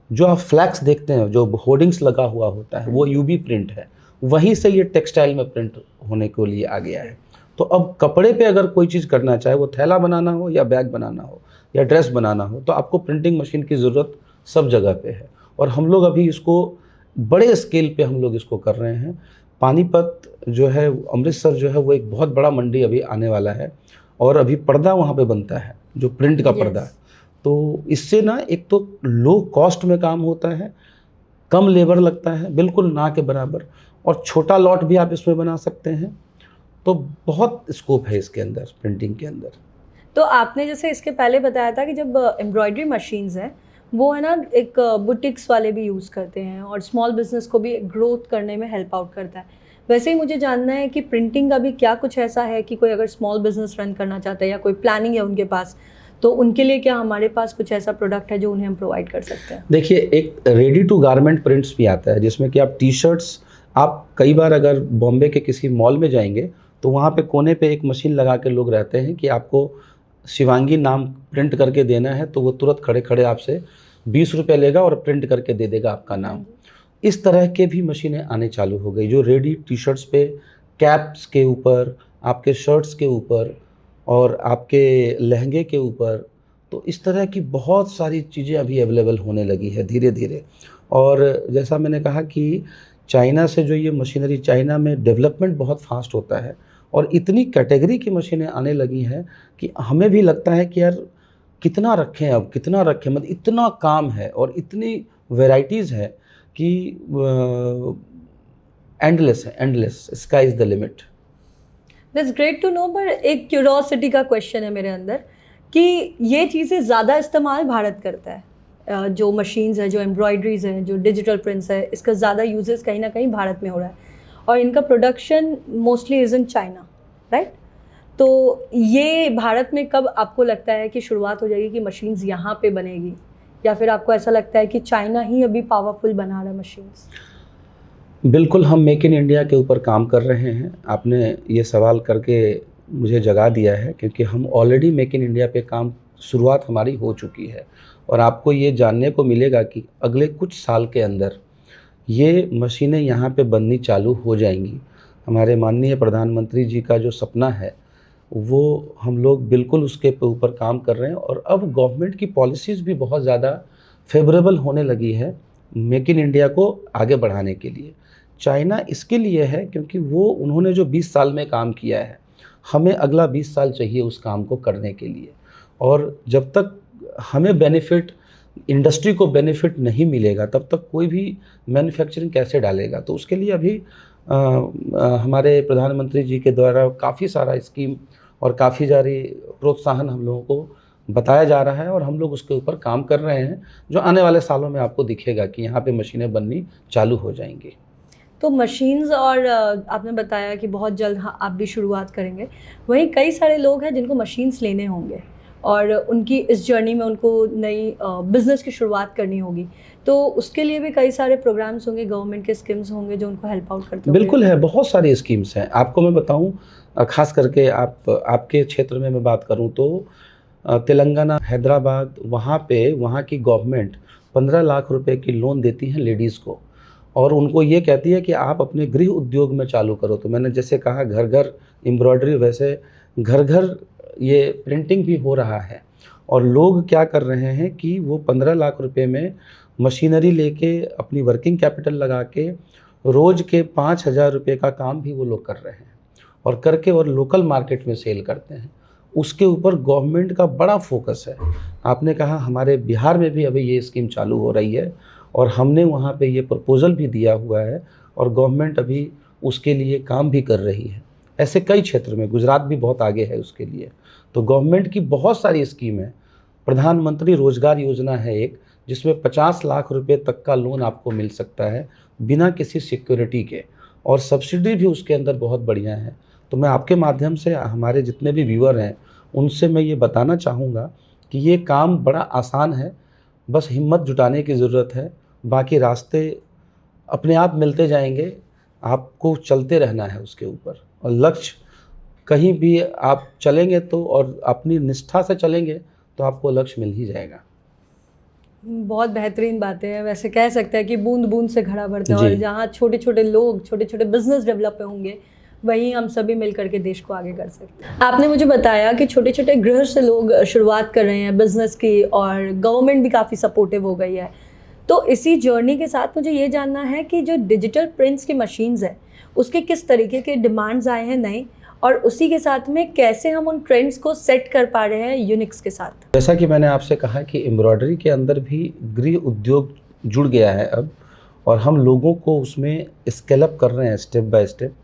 जो आप फ्लैक्स देखते हैं, जो होर्डिंग्स लगा हुआ होता है, वो यूवी प्रिंट है, वहीं से ये टेक्सटाइल में प्रिंट होने के लिए आ गया है। तो अब कपड़े पे अगर कोई चीज़ करना चाहे, वो थैला बनाना हो या बैग बनाना हो या ड्रेस बनाना हो, तो आपको प्रिंटिंग मशीन की ज़रूरत सब जगह पे है। और हम लोग अभी इसको बड़े स्केल पे हम लोग इसको कर रहे हैं। पानीपत जो है, अमृतसर जो है, वो एक बहुत बड़ा मंडी अभी आने वाला है और अभी पर्दा वहाँ पे बनता है, जो प्रिंट का पर्दा है। तो इससे ना एक तो लो कॉस्ट में काम होता है, कम लेबर लगता है, बिल्कुल ना के बराबर, और छोटा लॉट भी आप इसमें बना सकते हैं। तो बहुत स्कोप है इसके अंदर, प्रिंटिंग के अंदर। तो आपने जैसे इसके पहले बताया था कि जब एम्ब्रॉयडरी मशीन्स हैं वो है ना एक बुटीक्स वाले भी यूज़ करते हैं और स्मॉल बिजनेस को भी ग्रोथ करने में हेल्प आउट करता है। वैसे ही मुझे जानना है कि प्रिंटिंग का भी क्या कुछ ऐसा है कि कोई अगर स्मॉल बिजनेस रन करना चाहता है या कोई प्लानिंग है उनके पास, तो उनके लिए क्या हमारे पास कुछ ऐसा प्रोडक्ट है जो उन्हें हम प्रोवाइड कर सकते हैं? देखिए, एक रेडी टू गारमेंट प्रिंट्स भी आता है जिसमें कि आप टी शर्ट्स, आप कई बार अगर बॉम्बे के किसी मॉल में जाएंगे तो वहाँ पे कोने पे एक मशीन लगा के लोग रहते हैं कि आपको शिवांगी नाम प्रिंट करके देना है, तो वो तुरंत खड़े खड़े आपसे 20 रुपये लेगा और प्रिंट करके दे देगा आपका नाम। इस तरह के भी मशीनें आने चालू हो गई, जो रेडी टी शर्ट्स पे, कैप्स के ऊपर, आपके शर्ट्स के ऊपर और आपके लहंगे के ऊपर। तो इस तरह की बहुत सारी चीज़ें अभी अवेलेबल होने लगी है धीरे धीरे। और जैसा मैंने कहा कि चाइना से जो ये मशीनरी, चाइना में डेवलपमेंट बहुत फास्ट होता है और इतनी कैटेगरी की मशीनें आने लगी हैं कि हमें भी लगता है कि यार कितना रखें, अब कितना रखें, मतलब इतना काम है और इतनी वैराइटीज़ है कि एंडलेस है, endless, sky is the limit. That's great to know. पर एक क्यूरोसिटी का क्वेश्चन है मेरे अंदर कि ये चीज़ें ज़्यादा इस्तेमाल भारत करता है, जो मशीन्स है, जो एम्ब्रॉयडरीज हैं, जो डिजिटल प्रिंट्स है, इसका ज़्यादा यूजेस कहीं ना कहीं भारत में हो रहा है और इनका production mostly is in China, right? तो ये भारत में कब आपको लगता है कि शुरुआत हो जाएगी कि मशीन्स यहाँ पे बनेगी, या फिर आपको ऐसा लगता है कि चाइना ही अभी पावरफुल बना रहा है मशीन्स? बिल्कुल, हम मेक इन इंडिया के ऊपर काम कर रहे हैं। आपने ये सवाल करके मुझे जगा दिया है क्योंकि हम ऑलरेडी मेक इन इंडिया पे काम, शुरुआत हमारी हो चुकी है और आपको ये जानने को मिलेगा कि अगले कुछ साल के अंदर ये मशीनें यहाँ पे बननी चालू हो जाएंगी। हमारे माननीय प्रधानमंत्री जी का जो सपना है वो हम लोग बिल्कुल उसके ऊपर काम कर रहे हैं और अब गवर्नमेंट की पॉलिसीज़ भी बहुत ज़्यादा फेवरेबल होने लगी है मेक इन इंडिया को आगे बढ़ाने के लिए। चाइना इसके लिए है क्योंकि वो, उन्होंने जो 20 साल में काम किया है, हमें अगला 20 साल चाहिए उस काम को करने के लिए। और जब तक हमें बेनिफिट, इंडस्ट्री को बेनिफिट नहीं मिलेगा तब तक कोई भी मैन्युफैक्चरिंग कैसे डालेगा। तो उसके लिए अभी हमारे प्रधानमंत्री जी के द्वारा काफ़ी सारा स्कीम और काफ़ी सारी प्रोत्साहन हम लोगों को बताया जा रहा है और हम लोग उसके ऊपर काम कर रहे हैं, जो आने वाले सालों में आपको दिखेगा कि यहाँ पे मशीनें बननी चालू हो जाएंगी। तो मशीन्स, और आपने बताया कि बहुत जल्द हाँ आप भी शुरुआत करेंगे, वहीं कई सारे लोग हैं जिनको मशीन्स लेने होंगे और उनकी इस जर्नी में उनको नई बिज़नेस की शुरुआत करनी होगी, तो उसके लिए भी कई सारे प्रोग्राम्स होंगे, गवर्नमेंट के स्कीम्स होंगे जो उनको हेल्प आउट करते होंगे। बिल्कुल है, बहुत सारी स्कीम्स हैं। आपको मैं बताऊं, खास करके आपके क्षेत्र में मैं बात करूं तो तेलंगाना, हैदराबाद, वहाँ की गवर्नमेंट 15 लाख रुपए की लोन देती है लेडीज़ को और उनको ये कहती है कि आप अपने गृह उद्योग में चालू करो। तो मैंने जैसे कहा घर घर एम्ब्रॉयडरी, वैसे घर घर ये प्रिंटिंग भी हो रहा है और लोग क्या कर रहे हैं कि वो 15 लाख रुपए में मशीनरी लेके अपनी वर्किंग कैपिटल लगा के रोज़ के 5,000 रुपये का काम भी वो लोग कर रहे हैं और करके और लोकल मार्केट में सेल करते हैं। उसके ऊपर गवर्नमेंट का बड़ा फोकस है। आपने कहा हमारे बिहार में भी अभी ये स्कीम चालू हो रही है और हमने वहाँ पे ये प्रपोज़ल भी दिया हुआ है और गवर्नमेंट अभी उसके लिए काम भी कर रही है। ऐसे कई क्षेत्र में, गुजरात भी बहुत आगे है उसके लिए। तो गवर्नमेंट की बहुत सारी स्कीम है। प्रधानमंत्री रोज़गार योजना है एक, जिसमें 50 लाख रुपए तक का लोन आपको मिल सकता है बिना किसी सिक्योरिटी के, और सब्सिडी भी उसके अंदर बहुत बढ़िया है। तो मैं आपके माध्यम से हमारे जितने भी व्यूअर हैं उनसे मैं ये बताना चाहूँगा कि ये काम बड़ा आसान है, बस हिम्मत जुटाने की ज़रूरत है। बाकी रास्ते अपने आप मिलते जाएंगे, आपको चलते रहना है उसके ऊपर। और लक्ष्य कहीं भी आप चलेंगे तो, और अपनी निष्ठा से चलेंगे तो आपको लक्ष्य मिल ही जाएगा। बहुत बेहतरीन बातें हैं। वैसे कह सकते हैं कि बूंद बूंद से घड़ा भरता है, और जी। जहाँ छोटे छोटे लोग, छोटे छोटे बिजनेस डेवलप होंगे, वहीं हम सभी मिल करके देश को आगे कर सकते हैं। आपने मुझे बताया कि छोटे छोटे गृह से लोग शुरुआत कर रहे हैं बिजनेस की, और गवर्नमेंट भी काफ़ी सपोर्टिव हो गई है। तो इसी जर्नी के साथ मुझे ये जानना है कि जो डिजिटल प्रिंट्स की मशीन्स है, उसके किस तरीके के डिमांड्स आए हैं नए, और उसी के साथ में कैसे हम उन ट्रेंड्स को सेट कर पा रहे हैं यूनिक्स के साथ। जैसा कि मैंने आपसे कहा कि एम्ब्रॉयडरी के अंदर भी गृह उद्योग जुड़ गया है अब, और हम लोगों को उसमें स्केल अप कर रहे हैं स्टेप बाय स्टेप।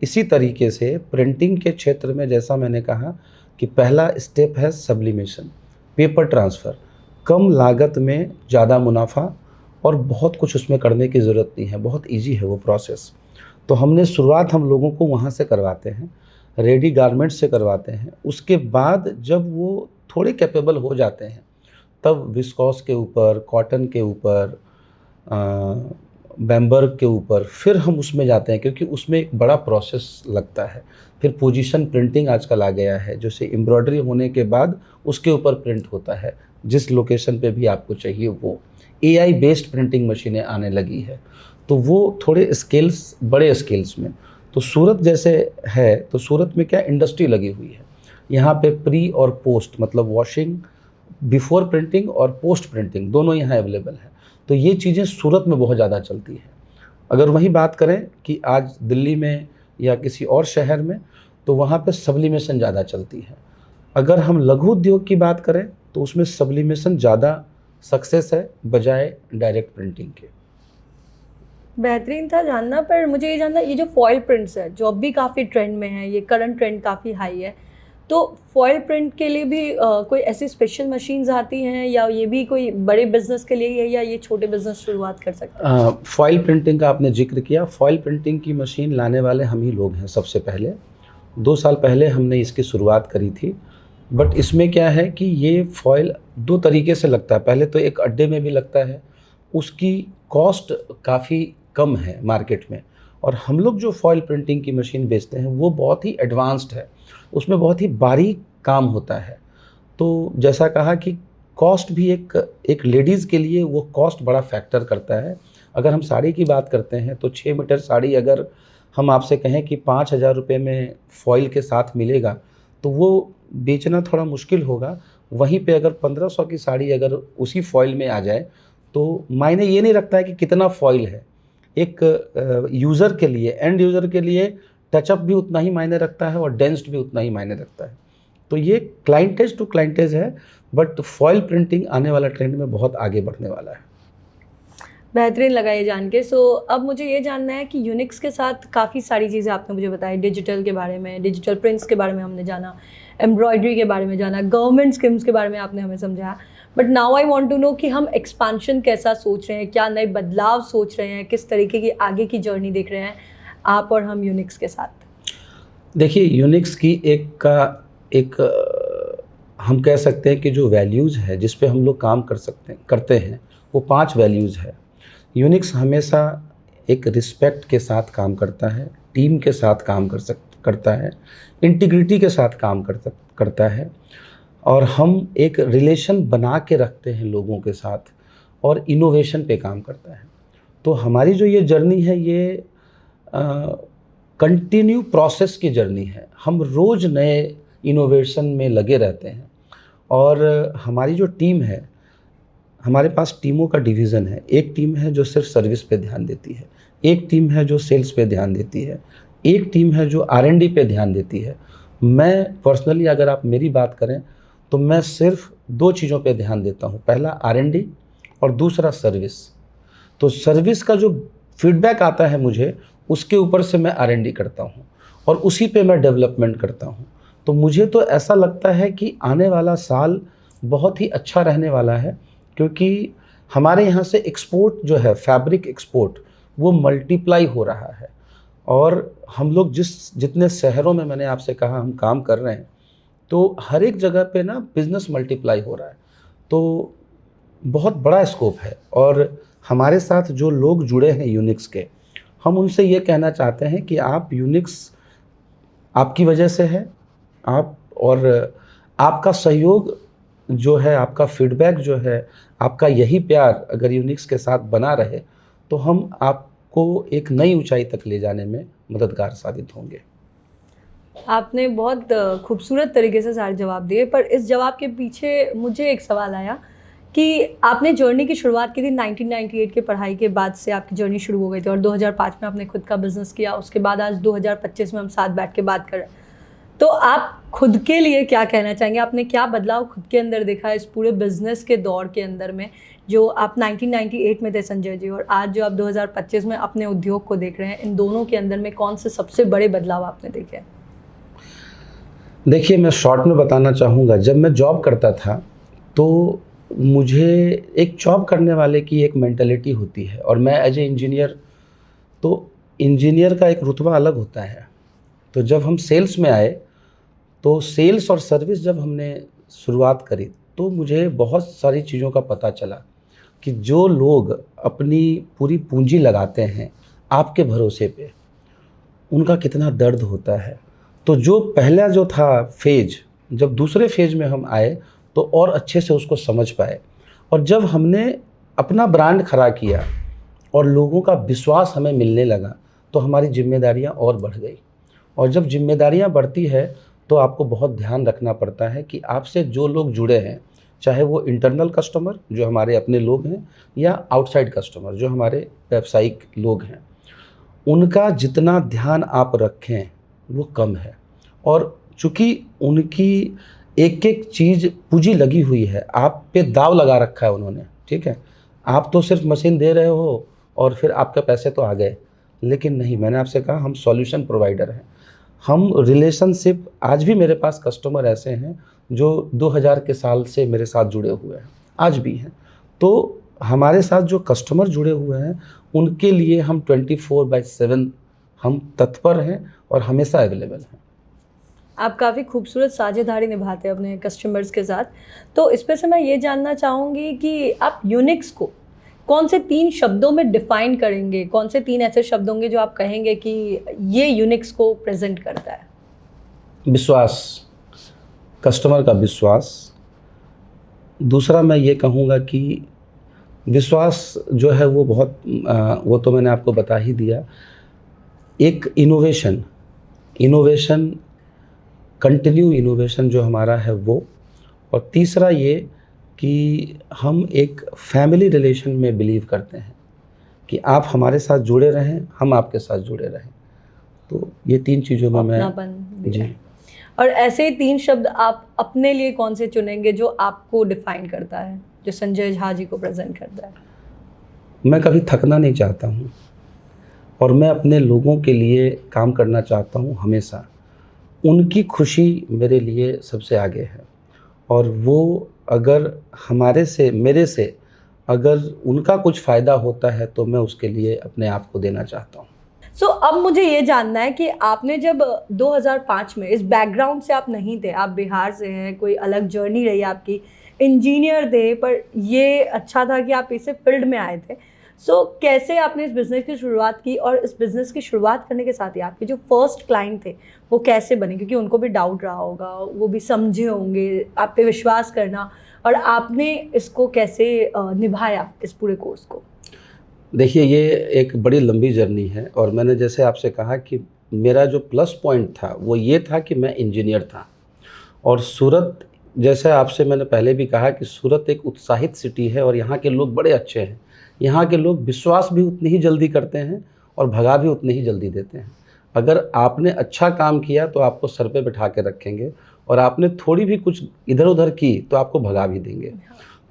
इसी तरीके से प्रिंटिंग के क्षेत्र में, जैसा मैंने कहा कि पहला स्टेप है सब्लिमेशन, पेपर ट्रांसफ़र। कम लागत में ज़्यादा मुनाफा, और बहुत कुछ उसमें करने की ज़रूरत नहीं है, बहुत ईजी है वो प्रोसेस। तो हमने शुरुआत हम लोगों को वहाँ से करवाते हैं, रेडी गारमेंट्स से करवाते हैं। उसके बाद जब वो थोड़े कैपेबल हो जाते हैं, तब विस्कॉस के ऊपर, कॉटन के ऊपर, बैम्बर्ग के ऊपर फिर हम उसमें जाते हैं, क्योंकि उसमें एक बड़ा प्रोसेस लगता है। फिर पोजीशन प्रिंटिंग आजकल आ गया है, जैसे एम्ब्रॉयडरी होने के बाद उसके ऊपर प्रिंट होता है जिस लोकेशन पे भी आपको चाहिए वो। एआई बेस्ड प्रिंटिंग मशीनें आने लगी है, तो वो थोड़े स्केल्स, बड़े स्केल्स में। तो सूरत जैसे है, तो सूरत में क्या इंडस्ट्री लगी हुई है, यहाँ पे प्री और पोस्ट, मतलब वॉशिंग, बिफोर प्रिंटिंग और पोस्ट प्रिंटिंग दोनों यहाँ अवेलेबल है। तो ये चीज़ें सूरत में बहुत ज़्यादा चलती है। अगर वही बात करें कि आज दिल्ली में या किसी और शहर में, तो वहाँ पे सब्लिमेशन ज़्यादा चलती है। अगर हम लघु उद्योग की बात करें तो उसमें सब्लिमेशन ज़्यादा सक्सेस है बजाय डायरेक्ट प्रिंटिंग के। बेहतरीन था जानना। पर मुझे ये जानना, ये जो फॉयल प्रिंट्स है जो अब भी काफ़ी ट्रेंड में है, ये करंट ट्रेंड काफ़ी हाई है, तो फॉयल प्रिंट के लिए भी कोई ऐसी स्पेशल मशीन्स आती हैं, या ये भी कोई बड़े बिजनेस के लिए है, या ये छोटे बिजनेस शुरुआत कर सकते हैं? फॉयल प्रिंटिंग का आपने जिक्र किया। फॉयल प्रिंटिंग की मशीन लाने वाले हम ही लोग हैं सबसे पहले। 2 साल पहले हमने इसकी शुरुआत करी थी। बट इसमें क्या है कि ये फॉयल 2 तरीके से लगता है। पहले तो एक अड्डे में भी लगता है, उसकी कॉस्ट काफ़ी कम है मार्केट में, और हम लोग जो फॉयल प्रिंटिंग की मशीन बेचते हैं वो बहुत ही एडवांस्ड है, उसमें बहुत ही बारीक काम होता है। तो जैसा कहा कि कॉस्ट भी एक लेडीज़ के लिए वो कॉस्ट बड़ा फैक्टर करता है। अगर हम साड़ी की बात करते हैं तो 6 मीटर साड़ी अगर हम आपसे कहें कि 5,000 रुपये में फॉयल के साथ मिलेगा, तो वो बेचना थोड़ा मुश्किल होगा। वहीं पे अगर 1500 की साड़ी अगर उसी फॉयल में आ जाए, तो मायने ये नहीं रखता है कि कितना फॉयल है। एक यूज़र के लिए, एंड यूज़र के लिए टचअप भी उतना ही मायने रखता है और डेंस्ड भी उतना ही मायने रखता है। तो ये क्लाइंटेज टू क्लाइंटेज है, बट फॉयल प्रिंटिंग आने वाला ट्रेंड में बहुत आगे बढ़ने वाला है। बेहतरीन लगा ये जान के। सो अब मुझे ये जानना है कि यूनिक्स के साथ काफ़ी सारी चीज़ें आपने मुझे बताई, डिजिटल के बारे में, डिजिटल प्रिंट्स के बारे में हमने जाना, एम्ब्रॉयडरी के बारे में जाना, गवर्नमेंट स्कीम्स के बारे में आपने हमें समझाया। But now I want to know कि हम एक्सपांशन कैसा सोच रहे हैं, क्या नए बदलाव सोच रहे हैं, किस तरीके की आगे की जर्नी देख रहे हैं आप और हम यूनिक्स के साथ? देखिए, यूनिक्स की हम कह सकते हैं कि जो वैल्यूज़ है जिस पे हम लोग काम करते हैं वो 5 वैल्यूज़ है। यूनिक्स हमेशा एक रिस्पेक्ट के साथ काम करता है, टीम के साथ काम करता है, इंटीग्रिटी के साथ काम करता है, और हम एक रिलेशन बना के रखते हैं लोगों के साथ, और इनोवेशन पे काम करता है। तो हमारी जो ये जर्नी है ये कंटिन्यू प्रोसेस की जर्नी है। हम रोज़ नए इनोवेशन में लगे रहते हैं, और हमारी जो टीम है, हमारे पास टीमों का डिवीज़न है। एक टीम है जो सिर्फ सर्विस पे ध्यान देती है, एक टीम है जो सेल्स पे ध्यान देती है, एक टीम है जो R&D पे ध्यान देती है। मैं पर्सनली अगर आप मेरी बात करें तो मैं सिर्फ 2 चीज़ों पे ध्यान देता हूँ, पहला R&D और दूसरा सर्विस। तो सर्विस का जो फीडबैक आता है मुझे, उसके ऊपर से मैं R&D करता हूँ और उसी पे मैं डेवलपमेंट करता हूँ। तो मुझे तो ऐसा लगता है कि आने वाला साल बहुत ही अच्छा रहने वाला है, क्योंकि हमारे यहाँ से एक्सपोर्ट जो है, फैब्रिक एक्सपोर्ट, वो मल्टीप्लाई हो रहा है। और हम लोग जितने शहरों में, मैंने आपसे कहा, हम काम कर रहे हैं, तो हर एक जगह पे ना बिज़नेस मल्टीप्लाई हो रहा है। तो बहुत बड़ा स्कोप है। और हमारे साथ जो लोग जुड़े हैं यूनिक्स के, हम उनसे ये कहना चाहते हैं कि आप यूनिक्स आपकी वजह से है, आप और आपका सहयोग जो है, आपका फीडबैक जो है, आपका यही प्यार अगर यूनिक्स के साथ बना रहे तो हम आपको एक नई ऊंचाई तक ले जाने में मददगार साबित होंगे। आपने बहुत खूबसूरत तरीके से सारे जवाब दिए, पर इस जवाब के पीछे मुझे एक सवाल आया कि आपने जर्नी की शुरुआत की थी 1998 की पढ़ाई के बाद से आपकी जर्नी शुरू हो गई थी और 2005 में आपने खुद का बिजनेस किया। उसके बाद आज 2025 में हम साथ बैठ के बात कर रहे हैं। तो आप खुद के लिए क्या कहना चाहेंगे? आपने क्या बदलाव खुद के अंदर देखा इस पूरे बिजनेस के दौर के अंदर में, जो आप 1998 में थे संजय जी, और आज जो आप 2025 में अपने उद्योग को देख रहे हैं, इन दोनों के अंदर में कौन से सबसे बड़े बदलाव आपने देखे? देखिए, मैं शॉर्ट में बताना चाहूँगा, जब मैं जॉब करता था तो मुझे एक जॉब करने वाले की एक मेंटालिटी होती है, और मैं एज ए इंजीनियर, तो इंजीनियर का एक रुतबा अलग होता है। तो जब हम सेल्स में आए, तो सेल्स और सर्विस जब हमने शुरुआत करी, तो मुझे बहुत सारी चीज़ों का पता चला कि जो लोग अपनी पूरी पूंजी लगाते हैं आपके भरोसे पे, उनका कितना दर्द होता है। तो जो पहला जो था फेज, जब दूसरे फेज में हम आए तो और अच्छे से उसको समझ पाए। और जब हमने अपना ब्रांड खड़ा किया और लोगों का विश्वास हमें मिलने लगा, तो हमारी जिम्मेदारियां और बढ़ गई। और जब जिम्मेदारियां बढ़ती है तो आपको बहुत ध्यान रखना पड़ता है कि आपसे जो लोग जुड़े हैं, चाहे वो इंटरनल कस्टमर जो हमारे अपने लोग हैं, या आउटसाइड कस्टमर जो हमारे व्यावसायिक लोग हैं, उनका जितना ध्यान आप रखें वो कम है। और चूँकि उनकी एक एक चीज़ पूंजी लगी हुई है, आप पे दाव लगा रखा है उन्होंने, ठीक है। आप तो सिर्फ मशीन दे रहे हो और फिर आपके पैसे तो आ गए, लेकिन नहीं, मैंने आपसे कहा हम सॉल्यूशन प्रोवाइडर हैं। हम रिलेशनशिप, आज भी मेरे पास कस्टमर ऐसे हैं जो 2000 के साल से मेरे साथ जुड़े हुए हैं, आज भी हैं। तो हमारे साथ जो कस्टमर जुड़े हुए हैं, उनके लिए हम 24/7 हम तत्पर हैं और हमेशा अवेलेबल हैं। आप काफ़ी खूबसूरत साझेदारी निभाते हैं अपने कस्टमर्स के साथ। तो इस पे से मैं ये जानना चाहूँगी कि आप यूनिक्स को कौन से 3 शब्दों में डिफ़ाइन करेंगे? कौन से 3 ऐसे शब्द होंगे जो आप कहेंगे कि ये यूनिक्स को प्रेजेंट करता है? विश्वास, कस्टमर का विश्वास। दूसरा मैं ये कहूँगा कि विश्वास जो है वो बहुत वो तो मैंने आपको बता ही दिया। एक इनोवेशन, कंटिन्यू इनोवेशन जो हमारा है वो। और तीसरा ये कि हम एक फैमिली रिलेशन में बिलीव करते हैं कि आप हमारे साथ जुड़े रहें, हम आपके साथ जुड़े रहें। तो ये 3 चीज़ों में मैं अपनापन। जी। और ऐसे ही 3 शब्द आप अपने लिए कौन से चुनेंगे जो आपको डिफाइन करता है, जो संजय झा जी को प्रेजेंट करता है? मैं कभी थकना नहीं चाहता हूँ और मैं अपने लोगों के लिए काम करना चाहता हूँ हमेशा। उनकी खुशी मेरे लिए सबसे आगे है, और वो अगर मेरे से अगर उनका कुछ फ़ायदा होता है तो मैं उसके लिए अपने आप को देना चाहता हूँ। अब मुझे ये जानना है कि आपने जब 2005 में, इस बैकग्राउंड से आप नहीं थे, आप बिहार से हैं, कोई अलग जर्नी रही आपकी, इंजीनियर थे, पर ये अच्छा था कि आप इसे फील्ड में आए थे। कैसे आपने इस बिज़नेस की शुरुआत की, और इस बिज़नेस की शुरुआत करने के साथ ही आपके जो फर्स्ट क्लाइंट थे वो कैसे बने? क्योंकि उनको भी डाउट रहा होगा, वो भी समझे होंगे आप पे विश्वास करना, और आपने इसको कैसे निभाया इस पूरे कोर्स को? देखिए, ये एक बड़ी लंबी जर्नी है, और मैंने जैसे आपसे कहा कि मेरा जो प्लस पॉइंट था वो ये था कि मैं इंजीनियर था, और सूरत जैसे आपसे मैंने पहले भी कहा कि सूरत एक उत्साहित सिटी है और यहाँ के लोग बड़े अच्छे हैं। यहाँ के लोग विश्वास भी उतनी ही जल्दी करते हैं और भगा भी उतनी ही जल्दी देते हैं। अगर आपने अच्छा काम किया तो आपको सर पे बिठा के रखेंगे, और आपने थोड़ी भी कुछ इधर-उधर की तो आपको भगा भी देंगे।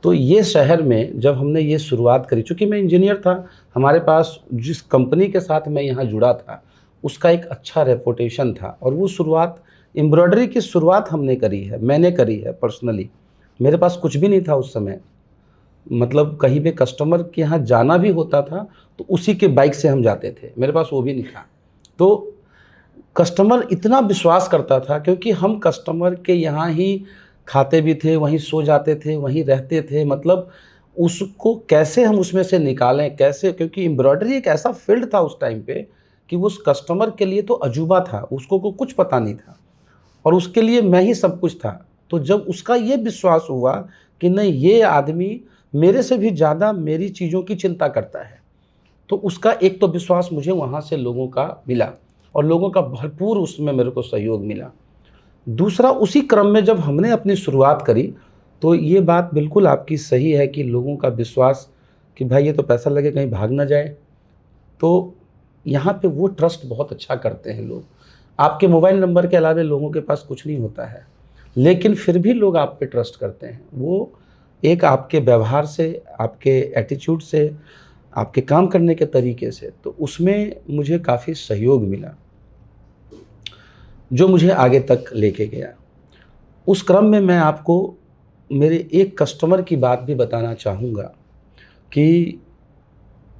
तो ये शहर में जब हमने ये शुरुआत करी, चूँकि मैं इंजीनियर था, हमारे पास जिस कंपनी के साथ मैं यहाँ जुड़ा था, उसका एक अच्छा रेपुटेशन था, और वो शुरुआत एम्ब्रॉयडरी की शुरुआत हमने करी है, मैंने करी है पर्सनली। मेरे पास कुछ भी नहीं था उस समय, मतलब कहीं पे कस्टमर के यहाँ जाना भी होता था तो उसी के बाइक से हम जाते थे, मेरे पास वो भी नहीं था। तो कस्टमर इतना विश्वास करता था क्योंकि हम कस्टमर के यहाँ ही खाते भी थे, वहीं सो जाते थे, वहीं रहते थे। मतलब उसको कैसे हम उसमें से निकालें, कैसे, क्योंकि एम्ब्रॉयडरी एक ऐसा फील्ड था उस टाइम पे कि उस कस्टमर के लिए तो अजूबा था, उसको को कुछ पता नहीं था, और उसके लिए मैं ही सब कुछ था। तो जब उसका ये विश्वास हुआ कि नहीं, ये आदमी मेरे से भी ज़्यादा मेरी चीज़ों की चिंता करता है, तो उसका एक तो विश्वास मुझे वहाँ से लोगों का मिला, और लोगों का भरपूर उसमें मेरे को सहयोग मिला। दूसरा, उसी क्रम में जब हमने अपनी शुरुआत करी तो ये बात बिल्कुल आपकी सही है कि लोगों का विश्वास कि भाई ये तो पैसा लगे कहीं भाग ना जाए, तो यहाँ पे वो ट्रस्ट बहुत अच्छा करते हैं लोग। आपके मोबाइल नंबर के अलावा लोगों के पास कुछ नहीं होता है, लेकिन फिर भी लोग आप पे ट्रस्ट करते हैं। वो एक आपके व्यवहार से, आपके एटीट्यूड से, आपके काम करने के तरीके से, तो उसमें मुझे काफ़ी सहयोग मिला जो मुझे आगे तक लेके गया। उस क्रम में मैं आपको मेरे एक कस्टमर की बात भी बताना चाहूँगा कि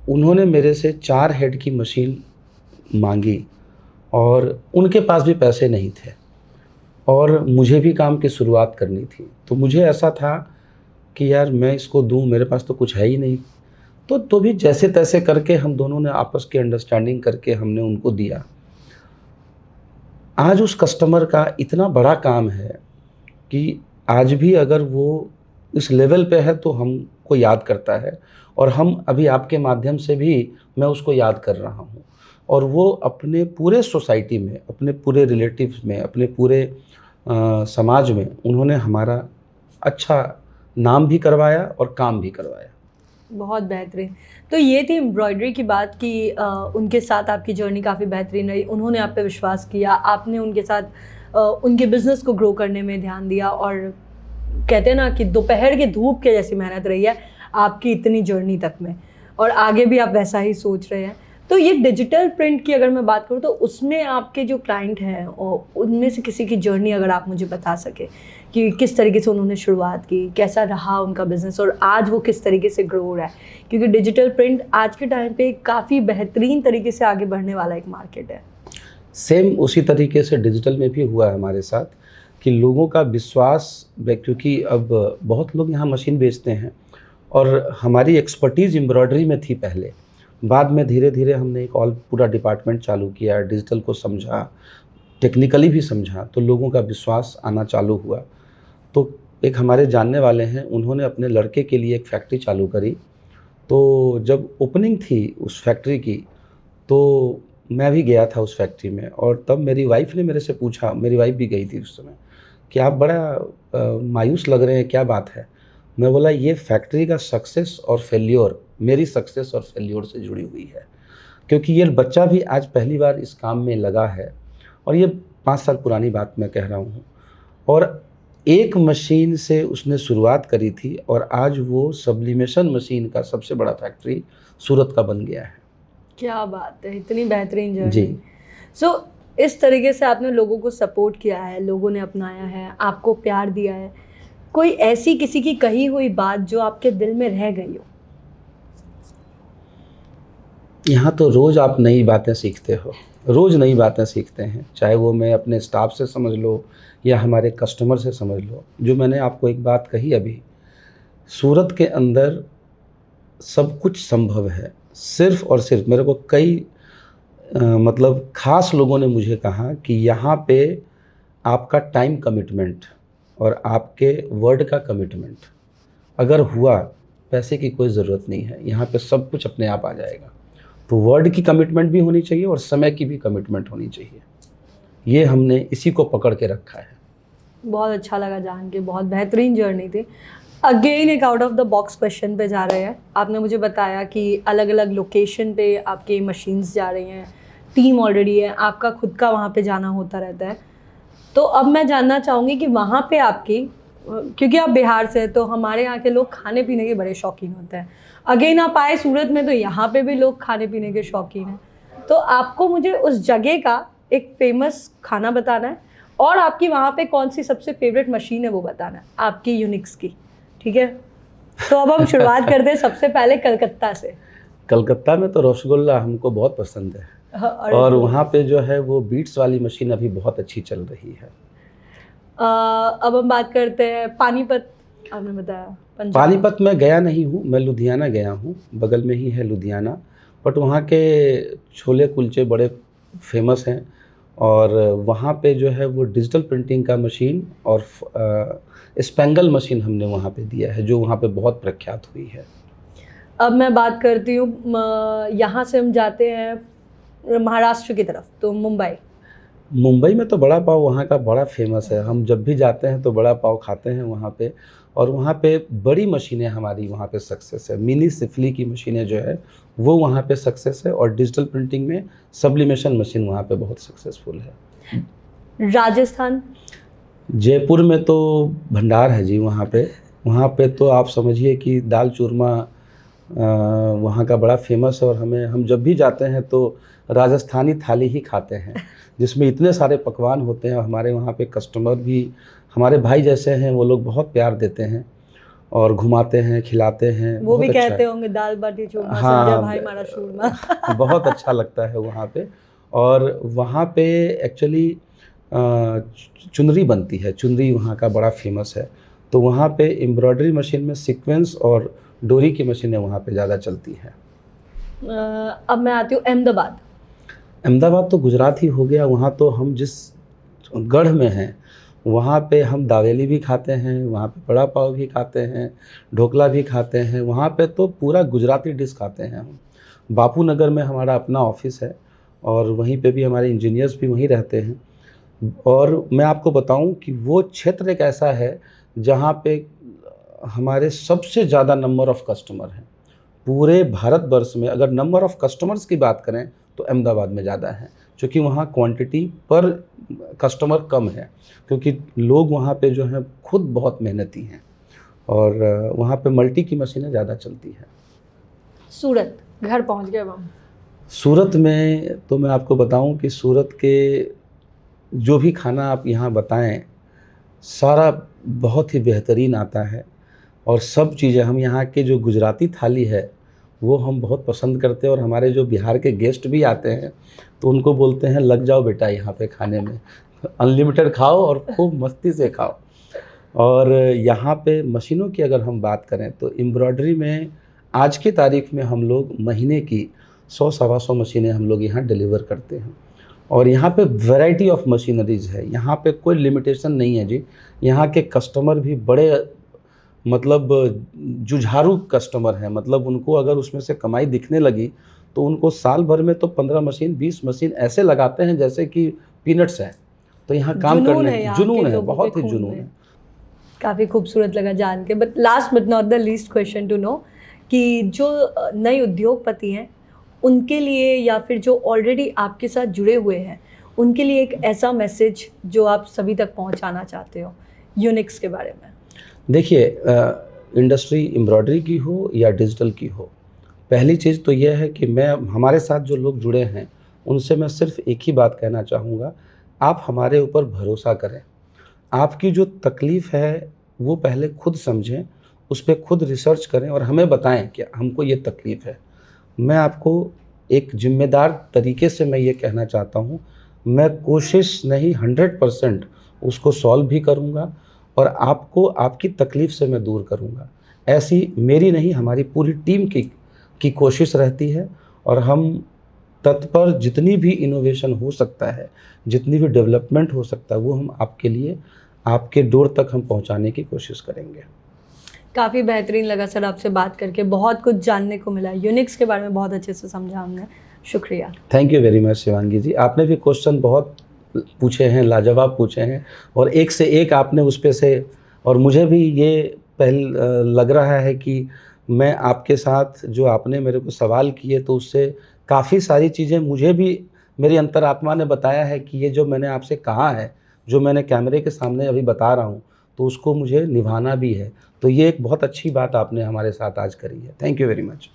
उन्होंने मेरे से 4 हेड की मशीन मांगी, और उनके पास भी पैसे नहीं थे, और मुझे भी काम की शुरुआत करनी थी। तो मुझे ऐसा था कि यार मैं इसको दूँ, मेरे पास तो कुछ है ही नहीं। तो भी जैसे तैसे करके हम दोनों ने आपस की अंडरस्टैंडिंग करके हमने उनको दिया। आज उस कस्टमर का इतना बड़ा काम है कि आज भी अगर वो इस लेवल पे है तो हमको याद करता है, और हम अभी आपके माध्यम से भी मैं उसको याद कर रहा हूँ, और वो अपने पूरे सोसाइटी में, अपने पूरे रिलेटिव्स में, अपने पूरे समाज में उन्होंने हमारा अच्छा नाम भी करवाया और काम भी करवाया। बहुत बेहतरीन। तो ये थी एम्ब्रॉयडरी की बात कि उनके साथ आपकी जर्नी काफ़ी बेहतरीन रही, उन्होंने आप पे विश्वास किया, आपने उनके साथ उनके बिज़नेस को ग्रो करने में ध्यान दिया, और कहते हैं ना कि दोपहर के धूप के जैसी मेहनत रही है आपकी इतनी जर्नी तक में, और आगे भी आप वैसा ही सोच रहे हैं। तो ये डिजिटल प्रिंट की अगर मैं बात करूँ तो उसमें आपके जो क्लाइंट हैं और उनमें से किसी की जर्नी अगर आप मुझे बता सके कि किस तरीके से उन्होंने शुरुआत की, कैसा रहा उनका बिज़नेस, और आज वो किस तरीके से ग्रो हो रहा है, क्योंकि डिजिटल प्रिंट आज के टाइम पे काफ़ी बेहतरीन तरीके से आगे बढ़ने वाला एक मार्केट है। सेम उसी तरीके से डिजिटल में भी हुआ है हमारे साथ कि लोगों का विश्वास, क्योंकि अब बहुत लोग यहाँ मशीन बेचते हैं, और हमारी एक्सपर्टीज़ एम्ब्रॉयडरी में थी पहले। बाद में धीरे धीरे हमने एक पूरा डिपार्टमेंट चालू किया, डिजिटल को समझा, टेक्निकली भी समझा, तो लोगों का विश्वास आना चालू हुआ। तो एक हमारे जानने वाले हैं, उन्होंने अपने लड़के के लिए एक फैक्ट्री चालू करी। तो जब ओपनिंग थी उस फैक्ट्री की तो मैं भी गया था उस फैक्ट्री में, और तब मेरी वाइफ ने मेरे से पूछा, मेरी वाइफ भी गई थी उस समय, कि आप बड़ा मायूस लग रहे हैं, क्या बात है? मैं बोला ये फैक्ट्री का सक्सेस और फेल्योर मेरी सक्सेस और फेल्योर से जुड़ी हुई है, क्योंकि ये बच्चा भी आज पहली बार इस काम में लगा है, और ये 5 साल पुरानी बात मैं कह रहा हूँ, और एक मशीन से उसने शुरुआत करी थी, और आज वो सब्लिमेशन मशीन का सबसे बड़ा फैक्ट्री सूरत का बन गया है। क्या बात है, इतनी बेहतरीन जर्नी। जी। सो इस तरीके से आपने लोगों को सपोर्ट किया है, लोगों ने अपनाया है, आपको प्यार दिया है। कोई ऐसी किसी की कही हुई बात जो आपके दिल में रह गई हो? यहाँ तो रोज़ आप नई बातें सीखते हो, रोज़ नई बातें सीखते हैं, चाहे वो मैं अपने स्टाफ से समझ लो या हमारे कस्टमर से समझ लो। जो मैंने आपको एक बात कही अभी, सूरत के अंदर सब कुछ संभव है, सिर्फ़ और सिर्फ मेरे को कई मतलब ख़ास लोगों ने मुझे कहा कि यहाँ पे आपका टाइम कमिटमेंट और आपके वर्ड का कमिटमेंट अगर हुआ, पैसे की कोई ज़रूरत नहीं है, यहाँ पे सब कुछ अपने आप आ जाएगा। तो वर्ड की कमिटमेंट भी होनी चाहिए और समय की भी कमिटमेंट होनी चाहिए। ये हमने इसी को पकड़ के रखा है। बहुत अच्छा लगा जान के, बहुत बेहतरीन जर्नी थी। अगेन एक out of the box question पे जा रहे हैं। आपने मुझे बताया कि अलग अलग लोकेशन पे आपकी मशीन्स जा रही हैं, टीम ऑलरेडी है, आपका खुद का वहाँ पे जाना होता रहता है। तो अब मैं जानना चाहूँगी कि वहाँ पे आपकी, क्योंकि आप बिहार से हैं तो हमारे यहाँ के लोग खाने पीने के बड़े शौकीन होते हैं। अगेन आप आए सूरत में तो यहाँ पे भी लोग खाने पीने के शौकीन हैं। तो आपको मुझे उस जगह का एक फेमस खाना बताना है और आपकी वहाँ पे कौन सी सबसे फेवरेट मशीन है वो बताना है आपकी यूनिक्स की, ठीक है? तो अब हम शुरुआत करते हैं सबसे पहले कलकत्ता से। कलकत्ता में तो रसगुल्ला हमको बहुत पसंद है और वहाँ पे जो है वो बीट्स वाली मशीन अभी बहुत अच्छी चल रही है। अब हम बात करते हैं पानीपत। आपने बताया पंजाब। पानीपत में गया नहीं हूँ, मैं लुधियाना गया हूँ, बगल में ही है लुधियाना। बट वहाँ के छोले कुलचे बड़े फेमस हैं और वहाँ पे जो है वो डिजिटल प्रिंटिंग का मशीन और स्पेंगल मशीन हमने वहाँ पे दिया है जो वहाँ पे बहुत प्रख्यात हुई है। अब मैं बात करती हूँ, यहाँ से हम जाते हैं महाराष्ट्र की तरफ, तो मुंबई में तो बड़ा पाव वहाँ का बड़ा फेमस है। हम जब भी जाते हैं तो बड़ा पाव खाते हैं वहाँ पे। और वहाँ पे बड़ी मशीनें हमारी वहाँ पे सक्सेस है। मिनी सिफली की मशीनें जो है वो वहाँ पे सक्सेस है और डिजिटल प्रिंटिंग में सब्लिमेशन मशीन वहाँ पे बहुत सक्सेसफुल है। राजस्थान, जयपुर में तो भंडार है जी। वहाँ पे तो आप समझिए कि दाल चूरमा वहाँ का बड़ा फेमस है और हम जब भी जाते हैं तो राजस्थानी थाली ही खाते हैं जिसमें इतने सारे पकवान होते हैं। हमारे वहाँ पे कस्टमर भी हमारे भाई जैसे हैं, वो लोग बहुत प्यार देते हैं और घुमाते हैं, खिलाते हैं। वो भी कहते होंगे दाल बाटी चूरमा, संजय भाई हमारा शूरमा। बहुत अच्छा लगता है वहाँ पे। और वहाँ पे एक्चुअली चुनरी बनती है, चुनरी वहाँ का बड़ा फेमस है। तो वहाँ पे एम्ब्रॉयडरी मशीन में सीक्वेंस और डोरी की मशीनें वहाँ पे ज़्यादा चलती हैं। अब मैं आती हूँ अहमदाबाद। अहमदाबाद तो गुजरात ही हो गया। वहाँ तो हम जिस गढ़ में हैं वहाँ पे हम दावेली भी खाते हैं, वहाँ पे बड़ा पाव भी खाते हैं, ढोकला भी खाते हैं। वहाँ पे तो पूरा गुजराती डिश खाते हैं हम। बापू नगर में हमारा अपना ऑफिस है और वहीं पे भी हमारे इंजीनियर्स भी वहीं रहते हैं। और मैं आपको बताऊं कि वो क्षेत्र एक ऐसा है जहाँ पे हमारे सबसे ज़्यादा नंबर ऑफ़ कस्टमर हैं पूरे भारतवर्ष में। अगर नंबर ऑफ़ कस्टमर्स की बात करें तो अहमदाबाद में ज़्यादा है, क्योंकि वहाँ क्वांटिटी पर कस्टमर कम है, क्योंकि लोग वहाँ पे जो हैं खुद बहुत मेहनती हैं और वहाँ पे मल्टी की मशीनें ज़्यादा चलती हैं। सूरत, घर पहुँच गए हम। सूरत में तो मैं आपको बताऊं कि सूरत के जो भी खाना आप यहाँ बताएं सारा बहुत ही बेहतरीन आता है और सब चीज़ें हम यहाँ के जो गुजराती थाली है वो हम बहुत पसंद करते हैं। और हमारे जो बिहार के गेस्ट भी आते हैं तो उनको बोलते हैं लग जाओ बेटा यहाँ पे खाने में, अनलिमिटेड खाओ और खूब मस्ती से खाओ। और यहाँ पे मशीनों की अगर हम बात करें तो एम्ब्रॉयडरी में आज की तारीख में हम लोग महीने की 100-125 मशीनें हम लोग यहाँ डिलीवर करते हैं। और यहाँ पे वैरायटी ऑफ मशीनरीज है, यहाँ पे कोई लिमिटेशन नहीं है जी। यहाँ के कस्टमर भी बड़े मतलब जुझारू कस्टमर हैं। मतलब उनको अगर उसमें से कमाई दिखने लगी तो उनको साल भर में तो 15 मशीन 20 मशीन ऐसे लगाते हैं जैसे कि पीनट्स हैं। तो यहाँ काम करने जुनून है, बहुत ही जुनून है। काफ़ी खूबसूरत लगा जान के। But last but not the least question to know कि जो नए उद्योगपति हैं उनके लिए या फिर जो ऑलरेडी आपके साथ जुड़े हुए हैं उनके लिए एक ऐसा मैसेज जो आप सभी तक पहुंचाना चाहते हो यूनिक्स के बारे में। देखिए, इंडस्ट्री एम्ब्रॉयडरी की हो या डिजिटल की हो, पहली चीज़ तो यह है कि मैं हमारे साथ जो लोग जुड़े हैं उनसे मैं सिर्फ एक ही बात कहना चाहूँगा, आप हमारे ऊपर भरोसा करें। आपकी जो तकलीफ़ है वो पहले खुद समझें, उस पर खुद रिसर्च करें और हमें बताएं कि हमको ये तकलीफ़ है। मैं आपको एक ज़िम्मेदार तरीके से मैं ये कहना चाहता हूँ, मैं कोशिश नहीं 100% उसको सॉल्व भी करूँगा और आपको आपकी तकलीफ़ से मैं दूर करूँगा। ऐसी मेरी नहीं, हमारी पूरी टीम की कोशिश रहती है और हम तत्पर जितनी भी इनोवेशन हो सकता है, जितनी भी डेवलपमेंट हो सकता है वो हम आपके लिए आपके डोर तक हम पहुँचाने की कोशिश करेंगे। काफ़ी बेहतरीन लगा सर आपसे बात करके, बहुत कुछ जानने को मिला। यूनिक्स के बारे में बहुत अच्छे से समझा हमने। शुक्रिया। Thank you very much Shivangi ji. आपने भी क्वेश्चन बहुत पूछे हैं, लाजवाब पूछे हैं, और एक से एक आपने उस पे से, और मुझे भी ये लग रहा है कि मैं आपके साथ जो आपने मेरे को सवाल किए तो उससे काफ़ी सारी चीज़ें मुझे भी मेरी अंतरात्मा ने बताया है कि ये जो मैंने आपसे कहा है, जो मैंने कैमरे के सामने अभी बता रहा हूँ, तो उसको मुझे निभाना भी है। तो ये एक बहुत अच्छी बात आपने हमारे साथ आज करी है। Thank you very much.